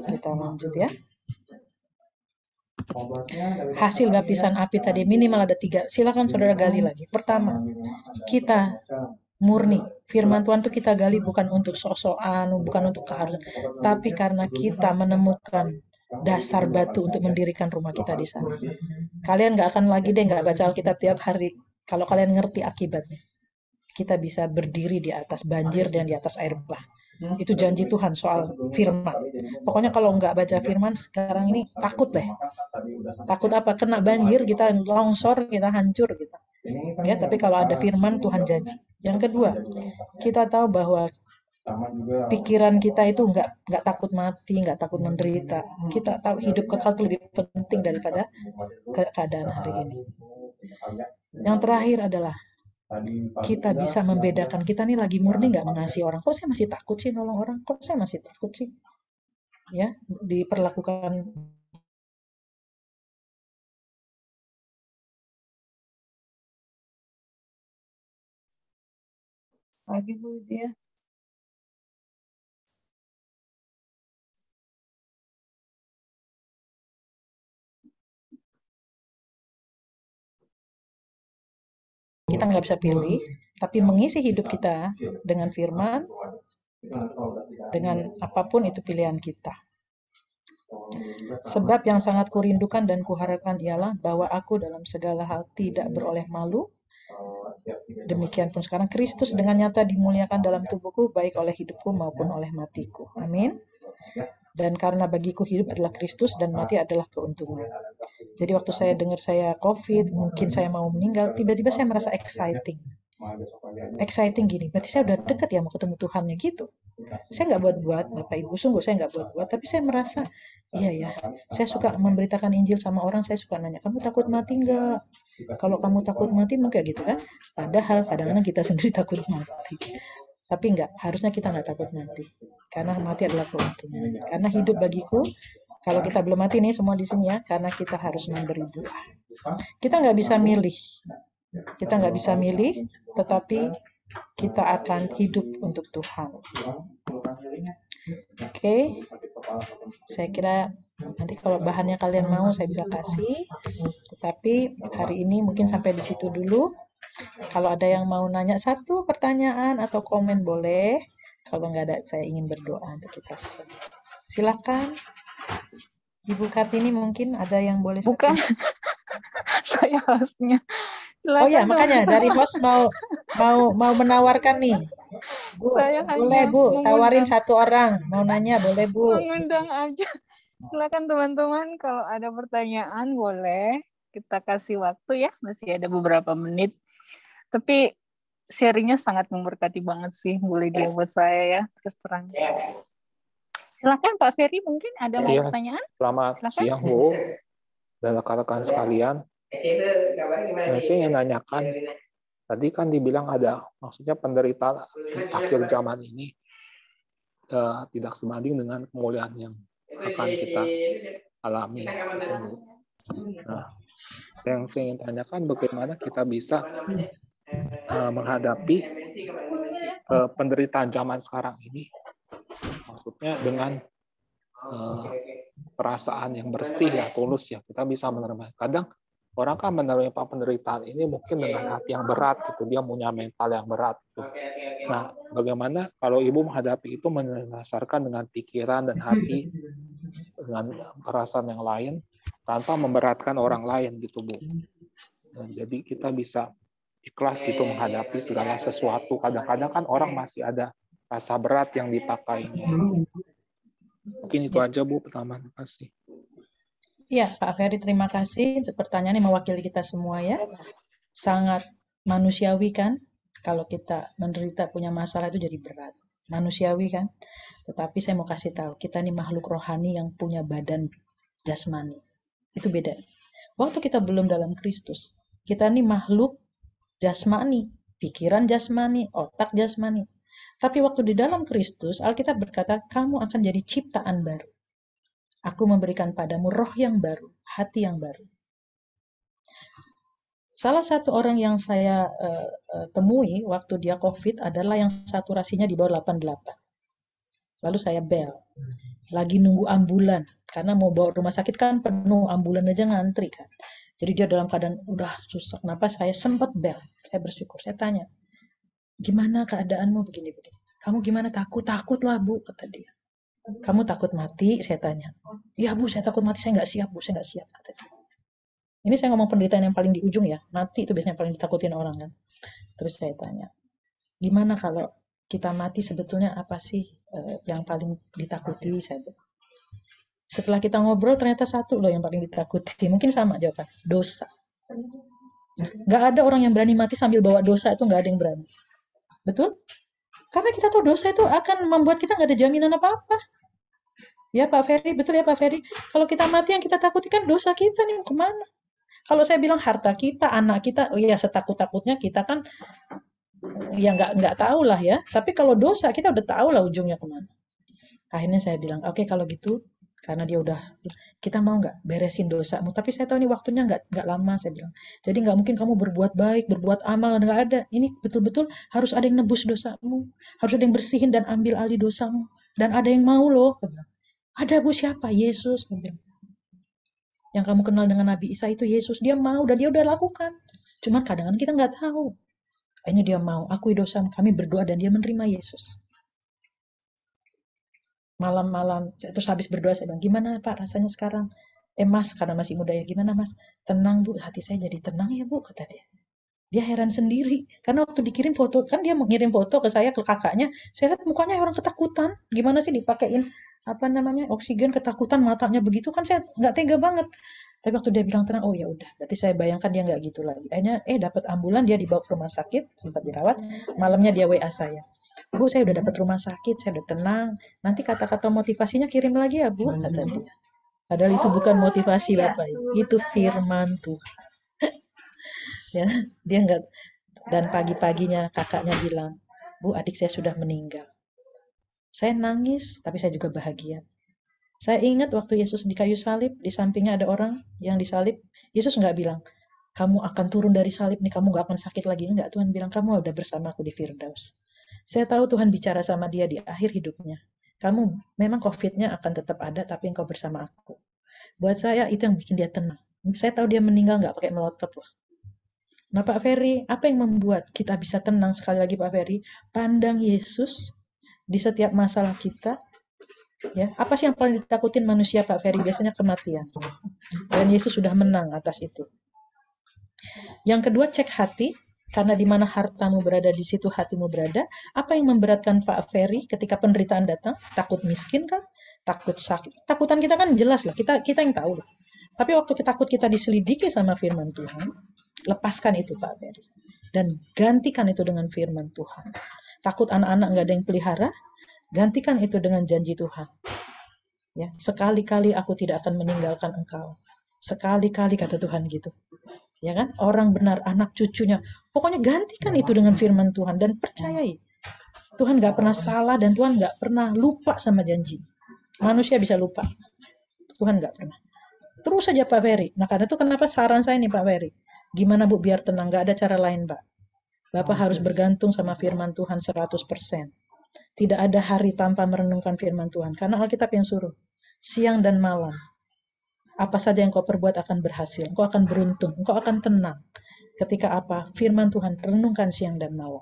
Kita lanjut ya. Hasil baptisan api tadi minimal ada 3. Silakan saudara gali lagi. Pertama, kita murni firman Tuhan itu kita gali bukan untuk sok-sokan, bukan untuk keharusan, tapi karena kita menemukan dasar batu untuk mendirikan rumah kita di sana. Kalian nggak akan lagi deh nggak baca Alkitab tiap hari kalau kalian ngerti akibatnya. Kita bisa berdiri di atas banjir dan di atas air bah. Itu janji Tuhan soal firman. Pokoknya kalau nggak baca firman sekarang ini takut deh. Takut apa? Kena banjir, kita longsor, kita hancur kita. Ya, tapi kalau ada firman Tuhan janji. Yang kedua, kita tahu bahwa pikiran kita itu nggak takut mati, nggak takut menderita. Kita tahu hidup kekal itu lebih penting daripada keadaan hari ini. Yang terakhir adalah kita bisa membedakan, kita nih lagi murni nggak mengasihi orang. Kok saya masih takut sih nolong orang? Kok saya masih takut sih? Ya, diperlakukan Lagi Bu dia. kita nggak bisa pilih, tapi mengisi hidup kita dengan firman, dengan apapun itu pilihan kita. Sebab yang sangat kurindukan dan kuharapkan ialah bahwa aku dalam segala hal tidak beroleh malu. Demikian pun sekarang Kristus dengan nyata dimuliakan dalam tubuhku, baik oleh hidupku maupun oleh matiku. Amin. Dan karena bagiku hidup adalah Kristus dan mati adalah keuntungan. Jadi waktu saya dengar saya COVID, mungkin saya mau meninggal, tiba-tiba saya merasa exciting. Exciting gini, berarti saya udah dekat ya mau ketemu Tuhannya gitu. Saya nggak buat-buat, Bapak Ibu, sungguh saya nggak buat-buat, tapi saya merasa, iya ya, saya suka memberitakan Injil sama orang, saya suka nanya, kamu takut mati nggak? Kalau kamu takut mati mungkin gitu kan. Padahal kadang-kadang kita sendiri takut mati. Tapi enggak, harusnya kita nggak takut mati. Karena mati adalah keuntungan. Karena hidup bagiku, kalau kita belum mati nih semua di sini ya, karena kita harus memberi buah. Kita nggak bisa milih. Kita nggak bisa milih, tetapi kita akan hidup untuk Tuhan. Oke, saya kira nanti kalau bahannya kalian mau saya bisa kasih. Tetapi hari ini mungkin sampai di situ dulu. Kalau ada yang mau nanya satu pertanyaan atau komen boleh. Kalau nggak ada, saya ingin berdoa untuk kita semua. Silakan, Ibu Kartini, mungkin ada yang boleh. Bukan, saya hostnya. Oh ya, Silakan, makanya dari host mau menawarkan nih. Bu, Saya boleh hanya Bu, tawarin mengundang. satu orang. Mau nanya boleh Bu. Mengundang aja. Silakan teman-teman, kalau ada pertanyaan boleh kita kasih waktu ya, masih ada beberapa menit. Tapi sharingnya sangat memberkati banget sih, boleh dia buat saya ya, terus terang. Silakan Pak Ferry, mungkin ada mau pertanyaan? Selamat siang Bu, dan rekan-rekan sekalian. Saya ingin nanyakan, tadi kan dibilang ada, maksudnya penderitaan di akhir zaman ini tidak sebanding dengan kemuliaan yang akan kita alami. Nah, yang saya ingin tanyakan bagaimana kita bisa menghadapi penderitaan zaman sekarang ini, maksudnya dengan perasaan yang bersih ya, tulus ya, kita bisa menerima. Kadang orang kan menerima penderitaan ini mungkin dengan hati yang berat gitu, dia punya mental yang berat gitu. Nah, bagaimana kalau Ibu menghadapi itu mendasarkan dengan pikiran dan hati, dengan perasaan yang lain, tanpa memberatkan orang lain gitu Bu. Nah, jadi kita bisa ikhlas gitu menghadapi segala sesuatu. Kadang-kadang kan orang masih ada rasa berat yang dipakainya. Mungkin itu aja Bu, pertama. Terima kasih. Iya, Pak Ferry, terima kasih untuk pertanyaannya, mewakili kita semua ya. Sangat manusiawi kan, kalau kita menderita punya masalah itu jadi berat. Manusiawi kan. Tetapi saya mau kasih tahu, kita ini makhluk rohani yang punya badan jasmani. Itu beda. Waktu kita belum dalam Kristus, kita ini makhluk jasmani, pikiran jasmani, otak jasmani. Tapi waktu di dalam Kristus, Alkitab berkata, kamu akan jadi ciptaan baru. Aku memberikan padamu roh yang baru, hati yang baru. Salah satu orang yang saya temui waktu dia COVID adalah yang saturasinya di bawah 88. Lalu saya bel. Lagi nunggu ambulan. Karena mau bawa rumah sakit kan penuh, ambulan aja ngantri kan. Jadi dia dalam keadaan udah susah. Kenapa saya sempat bel? Saya bersyukur. Saya tanya, Gimana keadaanmu begini-begini? Kamu gimana? Takut? Takutlah Bu, kata dia. Kamu takut mati? Saya tanya. Iya Bu, saya takut mati. Saya nggak siap Bu, saya nggak siap, kata dia. Ini saya ngomong penderitaan yang paling di ujung ya. Mati itu biasanya paling ditakutin orang kan. Terus saya tanya, gimana kalau kita mati sebetulnya apa sih yang paling ditakuti? Saya bilang. Setelah kita ngobrol ternyata satu loh yang paling ditakuti. Mungkin sama jawaban, dosa. Nggak ada orang yang berani mati sambil bawa dosa, itu nggak ada yang berani. Betul? Karena kita tahu dosa itu akan membuat kita nggak ada jaminan apa-apa. Ya Pak Ferry, betul ya Pak Ferry? Kalau kita mati yang kita takuti kan dosa kita nih, kemana? Kalau saya bilang harta kita, anak kita, oh ya setakut-takutnya kita kan ya nggak tahu lah ya. Tapi kalau dosa kita udah tahu lah ujungnya kemana. Akhirnya saya bilang, oke kalau gitu, karena dia udah, kita mau nggak beresin dosamu? Tapi saya tahu ini waktunya nggak lama, saya bilang. Jadi nggak mungkin kamu berbuat baik, berbuat amal, nggak ada. Ini betul-betul harus ada yang nebus dosamu, harus ada yang bersihin dan ambil alih dosamu. Dan ada yang mau loh. Ada Bu, siapa? Yesus. Saya bilang. Yang kamu kenal dengan Nabi Isa itu Yesus, dia mau dan dia udah lakukan. Cuman kadang-kadang kita nggak tahu. Akhirnya dia mau, akui dosa, kami berdoa dan dia menerima Yesus. Malam-malam, terus habis berdoa saya bilang, gimana Pak rasanya sekarang? Mas, karena masih muda ya, gimana Mas? Tenang Bu, hati saya jadi tenang ya Bu, kata dia. Dia heran sendiri, karena waktu dikirim foto, kan dia mengirim foto ke saya, ke kakaknya, saya lihat mukanya orang ketakutan, gimana sih dipakein apa namanya oksigen, ketakutan, matanya begitu kan saya nggak tega banget. Tapi waktu dia bilang tenang, oh ya udah, berarti saya bayangkan dia nggak gitu lagi. Akhirnya dapat ambulan, dia dibawa ke rumah sakit, sempat dirawat. Malamnya dia WA saya, Bu saya udah dapat rumah sakit, saya udah tenang. Nanti kata-kata motivasinya kirim lagi ya Bu, kata dia. Padahal itu bukan motivasi Bapak, itu firman Tuhan. Ya, dia nggak. Dan pagi-paginya kakaknya bilang, Bu adik saya sudah meninggal. Saya nangis, tapi saya juga bahagia. Saya ingat waktu Yesus di kayu salib, di sampingnya ada orang yang disalib. Yesus nggak bilang, kamu akan turun dari salib nih, kamu nggak akan sakit lagi. Enggak, Tuhan bilang, kamu udah bersama aku di Firdaus. Saya tahu Tuhan bicara sama dia di akhir hidupnya. Kamu memang COVID-nya akan tetap ada, tapi engkau bersama aku. Buat saya itu yang bikin dia tenang. Saya tahu dia meninggal nggak pakai melotot loh. Nah Pak Ferry, apa yang membuat kita bisa tenang sekali lagi Pak Ferry? Pandang Yesus di setiap masalah kita. Ya, apa sih yang paling ditakutin manusia Pak Ferry? Biasanya kematian. Dan Yesus sudah menang atas itu. Yang kedua, cek hati. Karena di mana hartamu berada, di situ hatimu berada. Apa yang memberatkan Pak Ferry ketika penderitaan datang? Takut miskin kan? Takut sakit. Takutan kita kan jelas lah. Kita yang tahu lah. Tapi waktu takut kita diselidiki sama firman Tuhan, lepaskan itu Pak Ferry. Dan gantikan itu dengan firman Tuhan. Takut anak-anak nggak ada yang pelihara, gantikan itu dengan janji Tuhan. Ya, sekali-kali aku tidak akan meninggalkan engkau. Sekali-kali kata Tuhan gitu. Ya kan? Orang benar, anak cucunya. Pokoknya gantikan itu dengan firman Tuhan dan percayai. Tuhan nggak pernah salah dan Tuhan nggak pernah lupa sama janji. Manusia bisa lupa. Tuhan nggak pernah. Terus saja Pak Ferry. Nah karena itu kenapa saran saya nih Pak Ferry. Gimana Bu biar tenang? Nggak ada cara lain Pak. Bapak harus bergantung sama firman Tuhan 100%. Tidak ada hari tanpa merenungkan firman Tuhan. Karena Alkitab yang suruh. Siang dan malam. Apa saja yang kau perbuat akan berhasil. Engkau akan beruntung. Engkau akan tenang. Ketika apa? Firman Tuhan renungkan siang dan malam.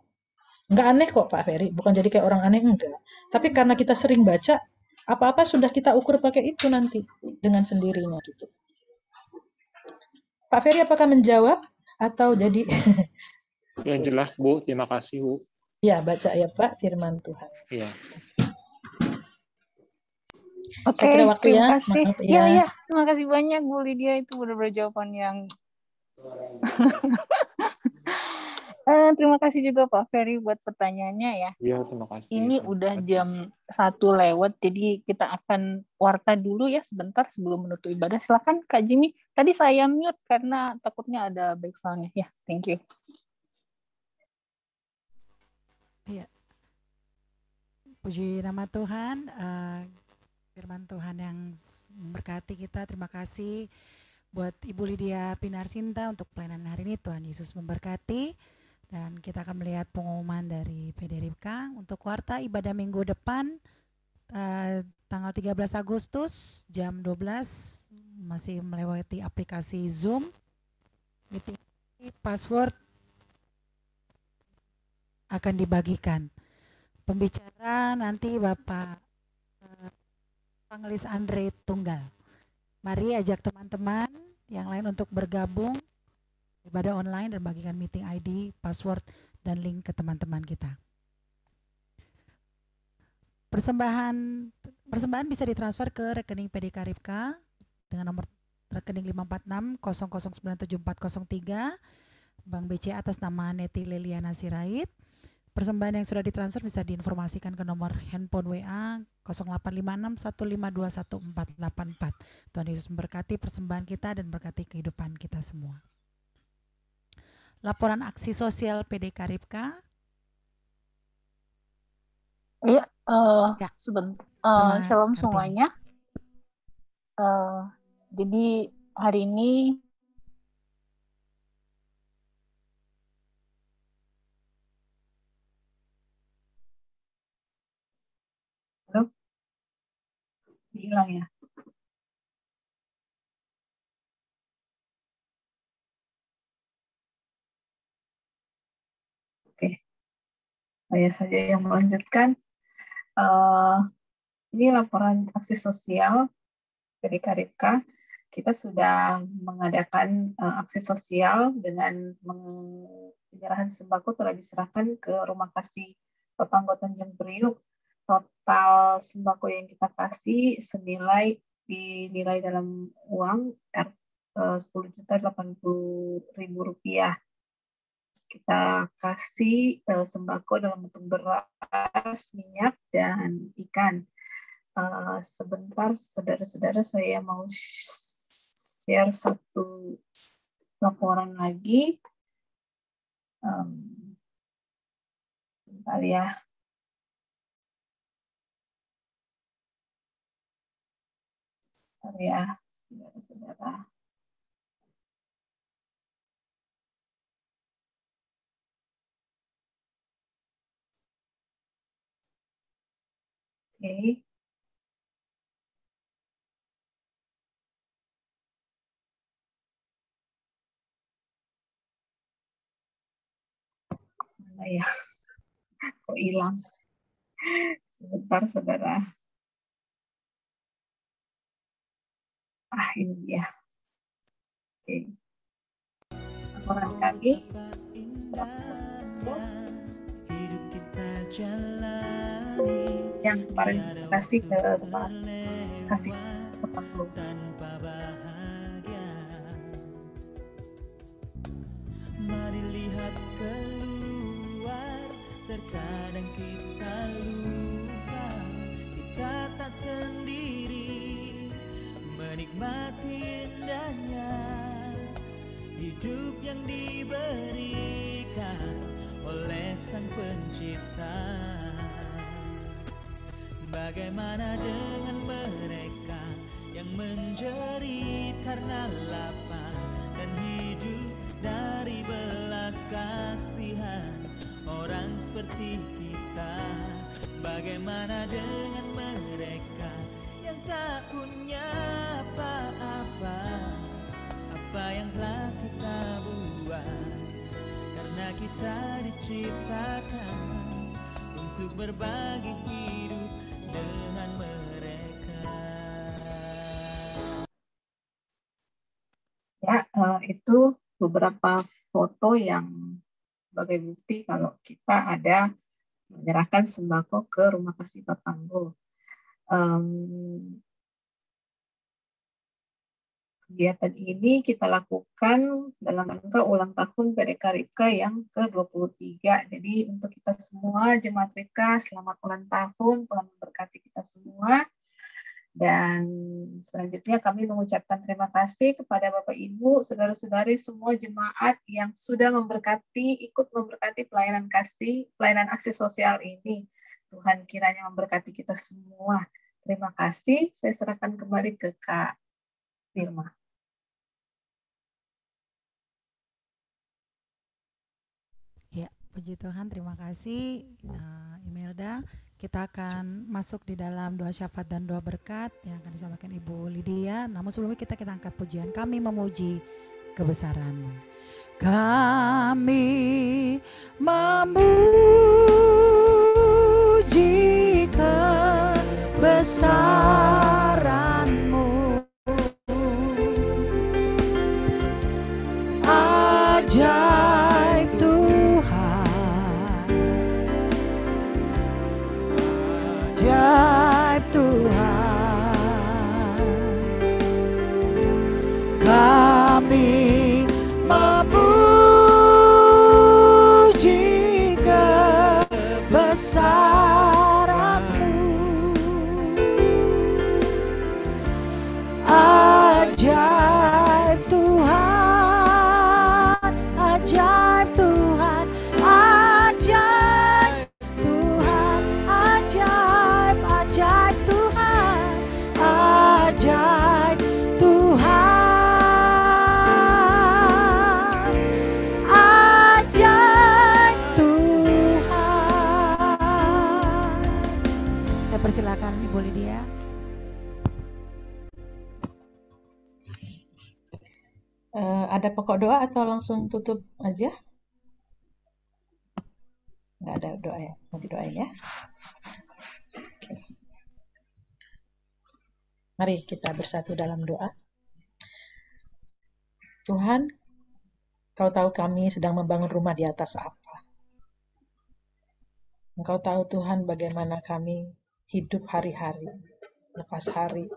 Enggak aneh kok Pak Ferry. Bukan jadi kayak orang aneh, enggak. Tapi karena kita sering baca, apa-apa sudah kita ukur pakai itu nanti. Dengan sendirinya gitu. Pak Ferry apakah menjawab? Atau jadi... Yang jelas Bu, terima kasih Bu. Ya, baca ya Pak, firman Tuhan. Iya. Oke, Saya kira waktu terima ya. kasih. Maaf Ya, ya. terima kasih banyak Bu Lydia, itu benar-benar jawaban yang terima kasih juga Pak Ferry buat pertanyaannya ya. Iya, terima kasih. Ini udah jam 1 lewat, jadi kita akan warta dulu ya sebentar sebelum menutup ibadah. Silakan Kak Jimmy. Tadi saya mute karena takutnya ada background-nya. Ya, thank you. Iya. Puji nama Tuhan, firman Tuhan yang memberkati kita. Terima kasih buat Ibu Lydia Pinarsinta untuk pelayanan hari ini. Tuhan Yesus memberkati. Dan kita akan melihat pengumuman dari PD Ribka untuk warta ibadah minggu depan tanggal 13 Agustus jam 12 masih melewati aplikasi Zoom. Meeting password akan dibagikan. Pembicara nanti Bapak Pangelis Andre Tunggal. Mari ajak teman-teman yang lain untuk bergabung ibadah online dan bagikan meeting ID, password, dan link ke teman-teman kita. Persembahan bisa ditransfer ke rekening PD Karipka dengan nomor rekening 546 00974403 Bank BCA atas nama Neti Leliana Sirait. Persembahan yang sudah ditransfer bisa diinformasikan ke nomor handphone WA 085615211484. Tuhan Yesus memberkati persembahan kita dan berkati kehidupan kita semua. Laporan aksi sosial PD Karipka. Iya, Ya, sebentar. sama Shalom Kartini. semuanya. Jadi hari ini Halo, hilang ya. Oke, saya saja yang melanjutkan. Ini laporan aksi sosial dari Karipka. Kita sudah mengadakan aksi sosial dengan penyerahan sembako telah diserahkan ke Rumah Kasih Papanggo Tanjung Priuk. Total sembako yang kita kasih dinilai dalam uang Rp10.080.000. Kita kasih sembako dalam bentuk beras, minyak, dan ikan. Sebentar, saudara-saudara, saya mau share satu laporan lagi. Bentar ya. Bentar ya, saudara-saudara. Oke. Mana ya? Kok hilang? Sebentar, saudara. Ini dia. Oke. Laporan kami. Yang kemarin kita kasih ke Rumah Kasih Papanggo. Mari lihat keluar, terkadang kita lupa, kita tak sendiri, menikmati indahnya hidup yang diberikan oleh Sang Pencipta. Bagaimana dengan mereka yang menjerit karena lapar dan hidup dari belas kasihan orang seperti kita? Bagaimana dengan mereka yang tak punya apa-apa, apa yang telah kita buat? Karena kita diciptakan untuk berbagi hidup dengan mereka. Ya, itu beberapa foto yang sebagai bukti kalau kita ada menyerahkan sembako ke Rumah Kasih Papanggo. Kegiatan ini kita lakukan dalam rangka ulang tahun PD Karipka yang ke-23. Jadi untuk kita semua Jemaat Ripka, selamat ulang tahun, Tuhan memberkati kita semua. Dan selanjutnya kami mengucapkan terima kasih kepada Bapak Ibu, saudara-saudari semua jemaat yang sudah ikut memberkati pelayanan aksi sosial ini. Tuhan kiranya memberkati kita semua. Terima kasih. Saya serahkan kembali ke Kak Firma. Ya, puji Tuhan, terima kasih Imelda. Kita akan masuk di dalam doa syafaat dan doa berkat yang akan disampaikan Ibu Lydia. Namun sebelumnya kita angkat pujian. Kami memuji kebesaran-Mu. kami memuji kebesaran-Mu. Ajaib Tuhan, ajaib Tuhan, kami memuji kebesaran-Mu. Ajaib Tuhan, ajaib Tuhan, ajaib Tuhan, ajaib, ajaib Tuhan, ajaib Tuhan, ajaib Tuhan. Saya persilakan Ibu Lydia. Ada pokok doa atau langsung tutup aja? Nggak ada doa ya? Mau didoain ya? Oke. Mari kita bersatu dalam doa. Tuhan, Kau tahu kami sedang membangun rumah di atas apa. Engkau tahu Tuhan bagaimana kami hidup hari-hari, lepas hari.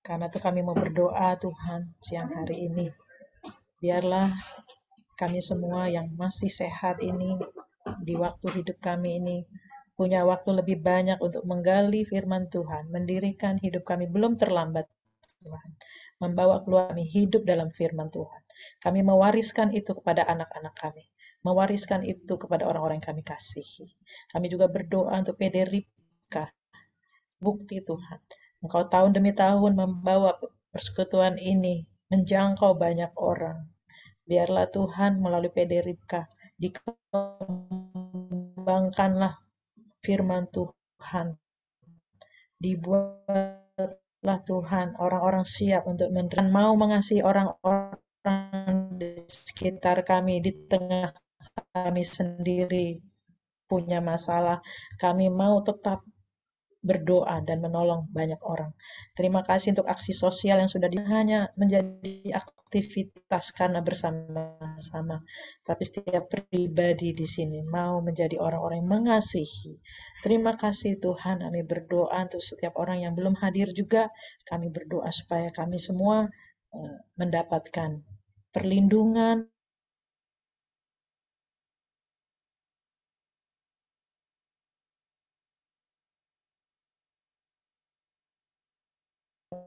Karena itu kami mau berdoa Tuhan siang hari ini. Biarlah kami semua yang masih sehat ini, di waktu hidup kami ini, punya waktu lebih banyak untuk menggali firman Tuhan, mendirikan hidup kami belum terlambat Tuhan, membawa keluar kami hidup dalam firman Tuhan. Kami mewariskan itu kepada anak-anak kami, mewariskan itu kepada orang-orang yang kami kasihi. Kami juga berdoa untuk PD Ripka, bukti Tuhan. Engkau tahun demi tahun membawa persekutuan ini menjangkau banyak orang. Biarlah Tuhan melalui PD Ripka dikembangkanlah firman Tuhan. Dibuatlah Tuhan orang-orang siap untuk menerima, mau mengasihi orang-orang di sekitar kami, di tengah kami sendiri punya masalah. Kami mau tetap berdoa dan menolong banyak orang. Terima kasih untuk aksi sosial yang sudah hanya menjadi aktivitas karena bersama-sama, tapi setiap pribadi di sini mau menjadi orang-orang yang mengasihi. Terima kasih Tuhan, kami berdoa untuk setiap orang yang belum hadir juga. Kami berdoa supaya kami semua mendapatkan perlindungan,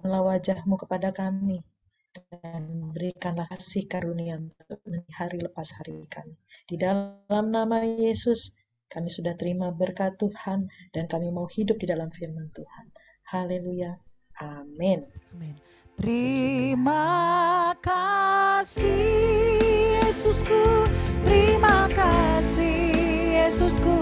wajah-Mu kepada kami, dan berikanlah kasih karunia untuk hari lepas hari kami. Di dalam nama Yesus, kami sudah terima berkat Tuhan, dan kami mau hidup di dalam firman Tuhan. Haleluya. Amin. Amin. Terima kasih Yesusku, terima kasih Yesusku,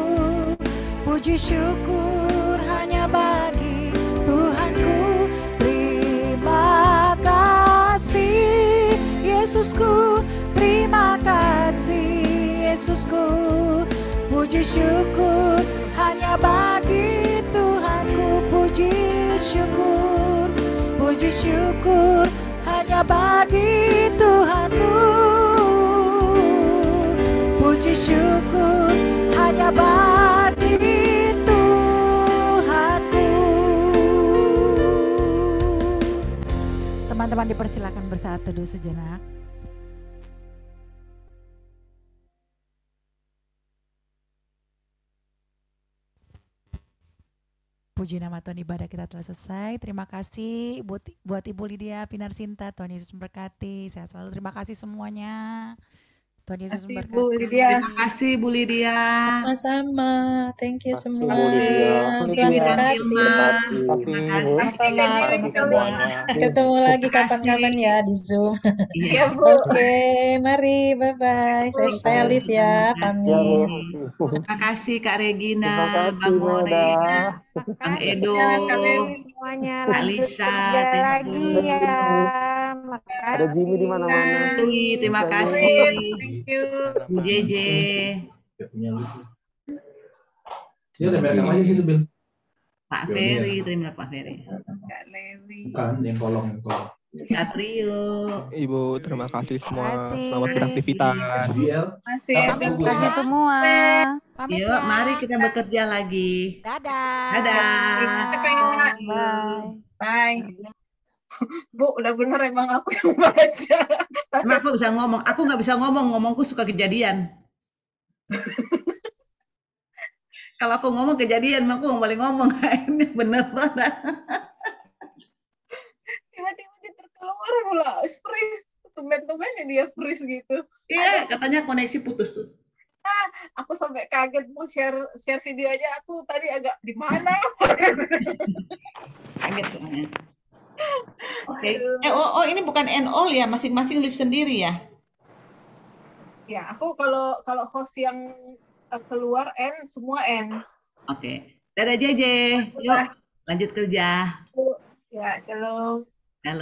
puji syukur hanya bagi Tuhanku. Terima kasih Yesusku, terima kasih Yesusku, puji syukur hanya bagi Tuhanku. Puji syukur hanya bagi Tuhanku. Puji syukur hanya bagi Tuhanku. Teman-teman dipersilakan bersaat teduh sejenak. Puji nama Tuhan, ibadah kita telah selesai. Terima kasih buat Ibu Lydia Pinarsinta. Tuhan Yesus memberkati. Sehat selalu. Terima kasih semuanya. Tuhan Yesus memberkati. Bu Lydia. Terima kasih Bu Lydia. Sama-sama. Thank you semua. Tuhan berkati. Sama-sama. Ketemu lagi kapan-kapan ya di Zoom. Iya Bu. Oke, mari. Bye-bye. Saya live ya. Pamit. Terima kasih Kak Regina, Bang More, Bang Edo, semuanya. Kak Lisa. Lagi ya. Terima Ada Jimmy di mana-mana. Dewi, terima Bisa kasih. Thank you. Bu JJ. Ya, rekam aja situ, Bil. Pak Ferry, terima Pak Ferry. Kak Lewi. Bukan, yang kolong. Satrio. Ibu, terima kasih semua. Kasih. Selamat beraktivitas. Biel. Masih Pamit kasih ya. semua. Pamit Yuk, ya. mari kita bekerja lagi. Dadah. Dadah. Bye. Bye. Bu, udah bener emang aku yang baca. Emang aku bisa ngomong. Aku nggak bisa ngomong. Ngomongku suka kejadian. Kalau aku ngomong kejadian, aku nggak boleh ngomong. Ini bener banget. Tiba-tiba dia terkeluar pula. Freeze. Tumben-tumbennya dia freeze gitu. Iya, katanya koneksi putus tuh. Aku sampai kaget mau share video aja. Aku tadi agak di mana? Kaget pokoknya. Oke. Ini bukan end all ya, masing-masing live sendiri ya. Ya, aku kalau host yang keluar N, semua N. Oke. Dadah JJ. Yuk, lanjut kerja. Ya, shalom. Halo.